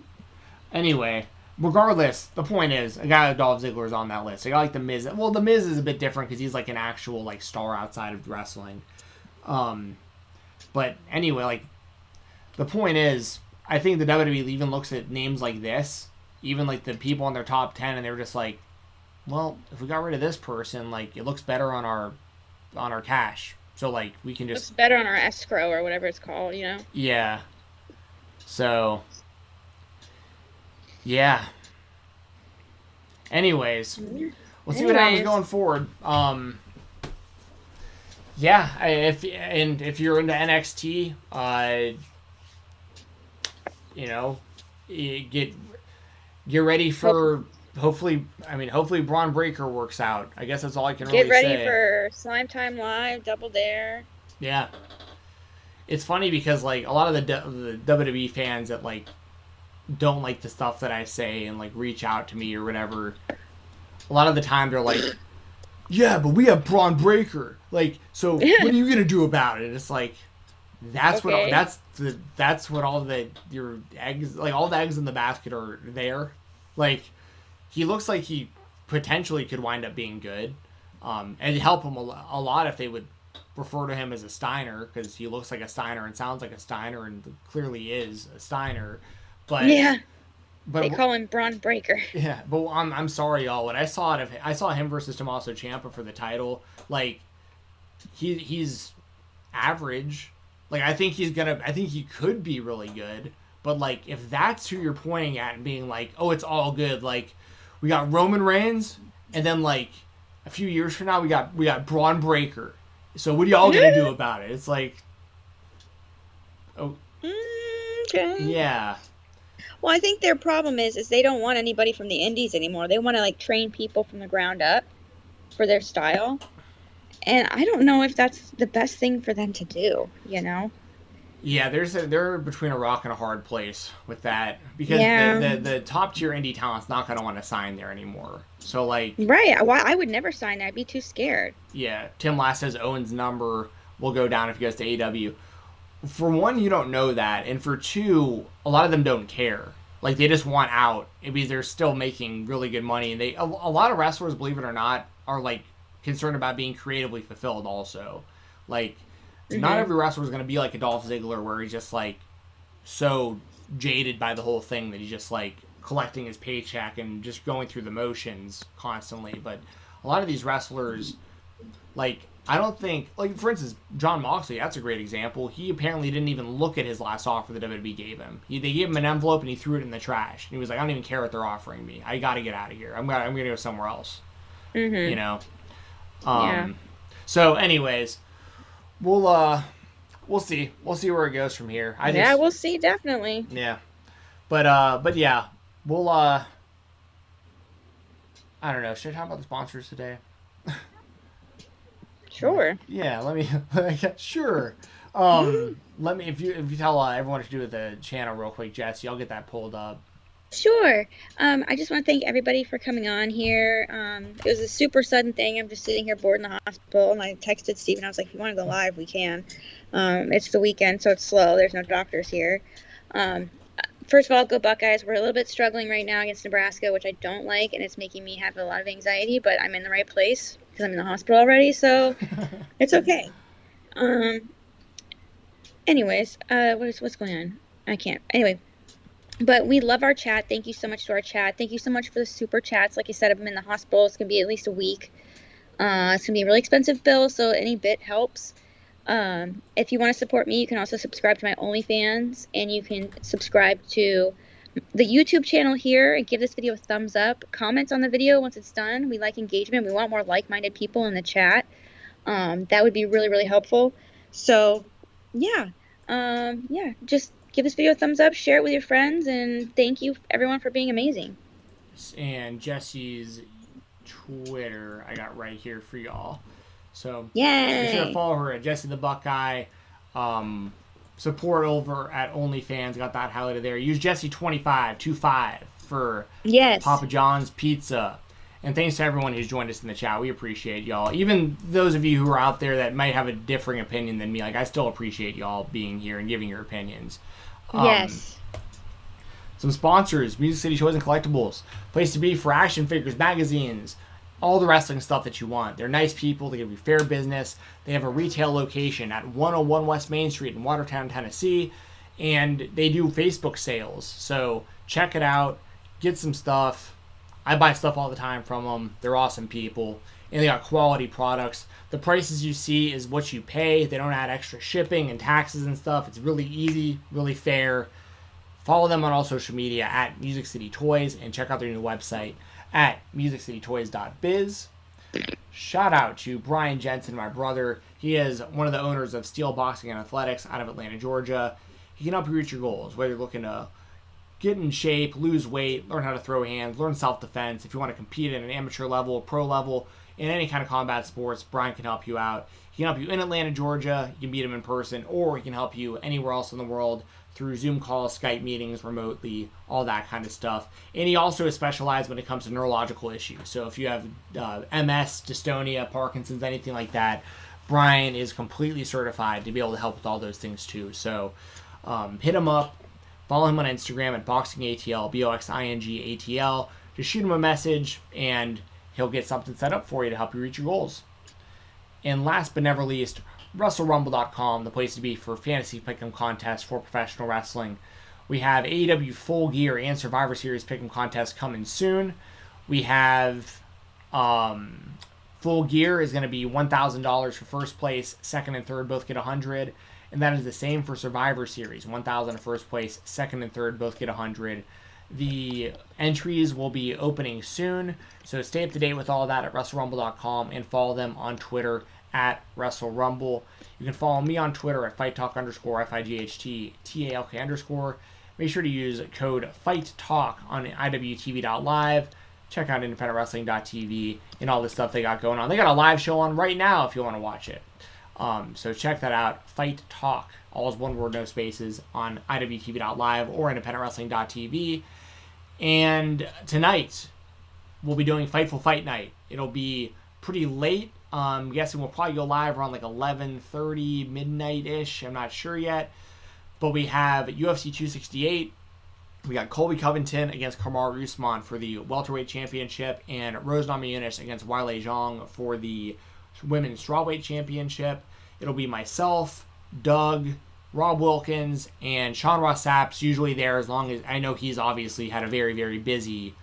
Anyway, regardless, the point is, a guy like Dolph Ziggler is on that list. A guy like The Miz. Well, The Miz is a bit different because he's like an actual like star outside of wrestling. But anyway, like, the point is, I think the WWE even looks at names like this, even like the people in their top 10, and they were just like, well, if we got rid of this person, like, it looks better on our cash. So like we can Looks just better on our escrow or whatever it's called, yeah. So yeah. Anyways, we'll see what happens going forward. Yeah, if you're into NXT, you know, get ready for hopefully Braun Breaker works out. I guess that's all I can really say. Get ready for Slime Time Live, Double Dare. Yeah, it's funny because like a lot of the WWE fans that like don't like the stuff that I say and like reach out to me or whatever. A lot of the time they're like, yeah, but we have Braun Breaker. Like, so what are you gonna do about it? It's like that's Okay. that's what all your eggs, like all the eggs in the basket are there. Like he looks like he potentially could wind up being good, and it'd help him a lot if they would refer to him as a Steiner because he looks like a Steiner and sounds like a Steiner and clearly is a Steiner. But yeah. But they call him Braun Breaker. Yeah, but I'm sorry, y'all. When I saw him versus Tommaso Ciampa for the title, like he's average. Like I think he could be really good. But like if that's who you're pointing at and being like, oh, it's all good. Like we got Roman Reigns, and then like a few years from now we got Braun Breaker. So what are y'all gonna do about it? It's like, oh, okay, yeah. Well, I think their problem is they don't want anybody from the indies anymore. They want to like train people from the ground up for their style. And I don't know if that's the best thing for them to do, Yeah, they're between a rock and a hard place with that because the top tier indie talent's not gonna want to sign there anymore. So like, right? Well, I would never sign that. I'd be too scared. Yeah, Tim Last says Owen's number will go down if he goes to AEW. For one, you don't know that, and for two, a lot of them don't care. Like they just want out because they're still making really good money, and a lot of wrestlers, believe it or not, are like concerned about being creatively fulfilled. Also, like not every wrestler is going to be like a Dolph Ziggler, where he's just like so jaded by the whole thing that he's just like collecting his paycheck and just going through the motions constantly. But a lot of these wrestlers, like. I don't think, like, for instance, Jon Moxley, that's a great example. He apparently didn't even look at his last offer the WWE gave him. They gave him an envelope and he threw it in the trash. And he was like, I don't even care what they're offering me. I got to get out of here. I'm gonna go somewhere else. You know? Yeah. So, anyways, we'll see. We'll see where it goes from here. We'll see, definitely. Yeah. But yeah, we'll, I don't know. Should I talk about the sponsors today? Sure. Yeah, let me. Sure. Let me. If you tell everyone what to do with the channel real quick, Jessie, I'll get that pulled up. Sure. I just want to thank everybody for coming on here. It was a super sudden thing. I'm just sitting here bored in the hospital, and I texted Steven. I was like, if you want to go live, we can. It's the weekend, so it's slow. There's no doctors here. First of all, go Buckeyes. We're a little bit struggling right now against Nebraska, which I don't like, and it's making me have a lot of anxiety, but I'm in the right place because I'm in the hospital already, so it's okay. Anyways, what's going on? I can't. Anyway, but we love our chat. Thank you so much to our chat. Thank you so much for the super chats. Like I said, I'm in the hospital. It's going to be at least a week. It's going to be a really expensive bill, so any bit helps. If you want to support me, you can also subscribe to my OnlyFans, and you can subscribe to the YouTube channel here and give this video a thumbs up. Comment on the video once it's done. We like engagement. We want more like-minded people in the chat. That would be really, really helpful. So, yeah. Just give this video a thumbs up, share it with your friends, and thank you everyone for being amazing. And Jessie's Twitter I got right here for y'all. So yay! Be sure to follow her at Jessie the Buckeye. Support over at OnlyFans. Got that highlighted there. Use Jessie25 for Papa John's Pizza. And thanks to everyone who's joined us in the chat. We appreciate y'all. Even those of you who are out there that might have a differing opinion than me, like I still appreciate y'all being here and giving your opinions. Yes. Some sponsors: Music City Toys and Collectibles, place to be for action figures, magazines, all the wrestling stuff that you want. They're nice people. They give you fair business. They have a retail location at 101 West Main Street in Watertown, Tennessee, and they do Facebook sales. So check it out. Get some stuff. I buy stuff all the time from them. They're awesome people. and they got quality products. The prices you see is what you pay. They don't add extra shipping and taxes and stuff. It's really easy, really fair. Follow them on all social media at Music City Toys, and check out their new website at musiccitytoys.biz. Shout out to Brian Jensen, my brother. He is one of the owners of Steel Boxing and Athletics out of Atlanta, Georgia. He can help you reach your goals, whether you're looking to get in shape, lose weight, learn how to throw hands, learn self-defense. If you want to compete at an amateur level, pro level, in any kind of combat sports, Brian can help you out. He can help you in Atlanta, Georgia. You can meet him in person, or he can help you anywhere else in the world through Zoom calls, Skype meetings, remotely, all that kind of stuff. And he also is specialized when it comes to neurological issues. So if you have MS, dystonia, Parkinson's, anything like that, Brian is completely certified to be able to help with all those things too. So hit him up. Follow him on Instagram at BoxingATL, BoxingATL. Just shoot him a message, and he'll get something set up for you to help you reach your goals. And last but never least, WrestleRumble.com, the place to be for fantasy pick'em contests for professional wrestling. We have AEW Full Gear and Survivor Series pick'em contests coming soon. We have Full Gear is going to be $1,000 for first place, second and third both get $100, and that is the same for Survivor Series. $1,000 in first place, second and third both get $100. The entries will be opening soon, so stay up to date with all that at WrestleRumble.com, and follow them on Twitter at WrestleRumble. You can follow me on Twitter at FightTalk _FIGHTTALK_. Make sure to use code FightTalk on IWTV.live. Check out IndependentWrestling.tv and all the stuff they got going on. They got a live show on right now if you want to watch it. So check that out. Fight Talk, all is one word, no spaces, on IWTV.live or IndependentWrestling.tv. And tonight, we'll be doing Fightful Fight Night. It'll be pretty late. I'm guessing we'll probably go live around like 11:30, midnight-ish. I'm not sure yet. But we have UFC 268. We got Colby Covington against Kamaru Usman for the welterweight championship, and Rose Namajunas against Weili Zhang for the women's strawweight championship. It'll be myself, Doug, Rob Wilkins, and Sean Ross Sapp's usually there, as long as I know he's obviously had a very, very busy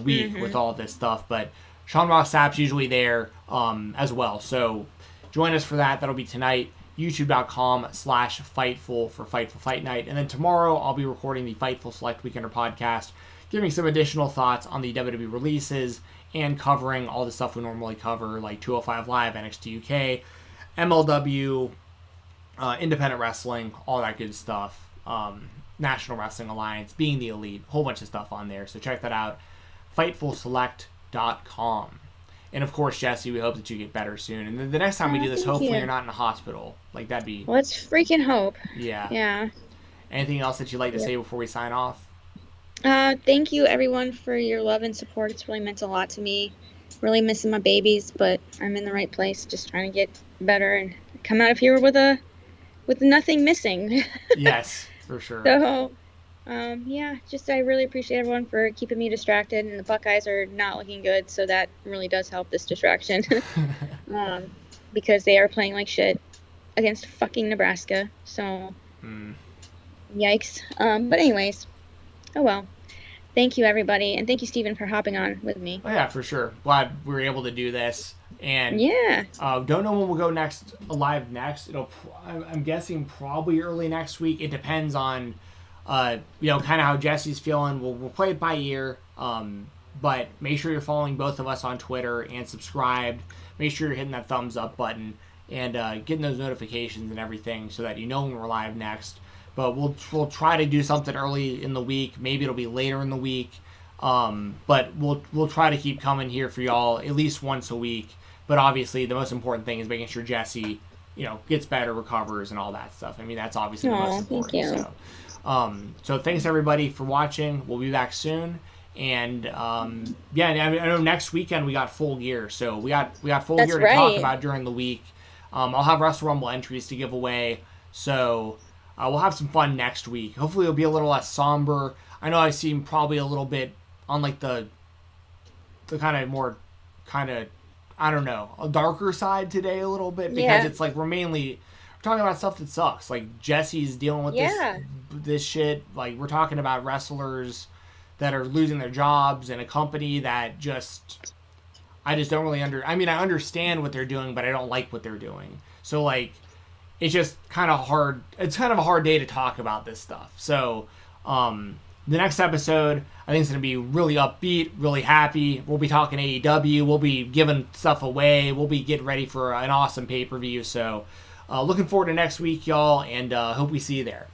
week with all this stuff, but Sean Ross Sapp's usually there as well. So join us for that. That'll be tonight. YouTube.com/Fightful for Fightful Fight Night. And then tomorrow I'll be recording the Fightful Select Weekender podcast, giving some additional thoughts on the WWE releases and covering all the stuff we normally cover, like 205 Live, NXT UK, MLW, independent wrestling, all that good stuff. National Wrestling Alliance, Being the Elite, whole bunch of stuff on there. So check that out. FightfulSelect.com. And of course, Jessi, we hope that you get better soon. And then the next time we do this, hopefully you're not in a hospital. Like, that'd be... Let's freaking hope. Yeah. Yeah. Anything else that you'd like to say before we sign off? Thank you, everyone, for your love and support. It's really meant a lot to me. Really missing my babies, but I'm in the right place, just trying to get better and come out of here with nothing missing. Yes, for sure. So, yeah, just I really appreciate everyone for keeping me distracted, and the Buckeyes are not looking good, so that really does help this distraction. Because they are playing like shit against fucking Nebraska, so yikes. But anyways, oh well. Thank you, everybody, and thank you, Steven, for hopping on with me. Oh yeah, for sure. Glad we were able to do this. And yeah, don't know when we'll go live next. I'm guessing probably early next week. It depends on kind of how Jessie's feeling. We'll play it by ear. But make sure you're following both of us on Twitter and subscribed. Make sure you're hitting that thumbs up button and getting those notifications and everything so that you know when we're live next. But we'll try to do something early in the week. Maybe it'll be later in the week. But we'll try to keep coming here for y'all at least once a week. But obviously, the most important thing is making sure Jessi, gets better, recovers, and all that stuff. I mean, that's obviously the most important. Thank you. So thanks everybody for watching. We'll be back soon. And I know next weekend we got Full Gear. So we got Full Gear to talk about during the week. I'll have Wrestle Rumble entries to give away. So we'll have some fun next week. Hopefully it'll be a little less somber. I know I seem probably a little bit on like the I don't know, a darker side today a little bit, because it's like we're talking about stuff that sucks. Like Jessie's dealing with this shit. Like we're talking about wrestlers that are losing their jobs in a company that just I just don't really I mean, I understand what they're doing, but I don't like what they're doing. So like, it's just kind of hard. It's kind of a hard day to talk about this stuff. So, the next episode, I think it's going to be really upbeat, really happy. We'll be talking AEW. We'll be giving stuff away. We'll be getting ready for an awesome pay-per-view. So, looking forward to next week, y'all, and hope we see you there.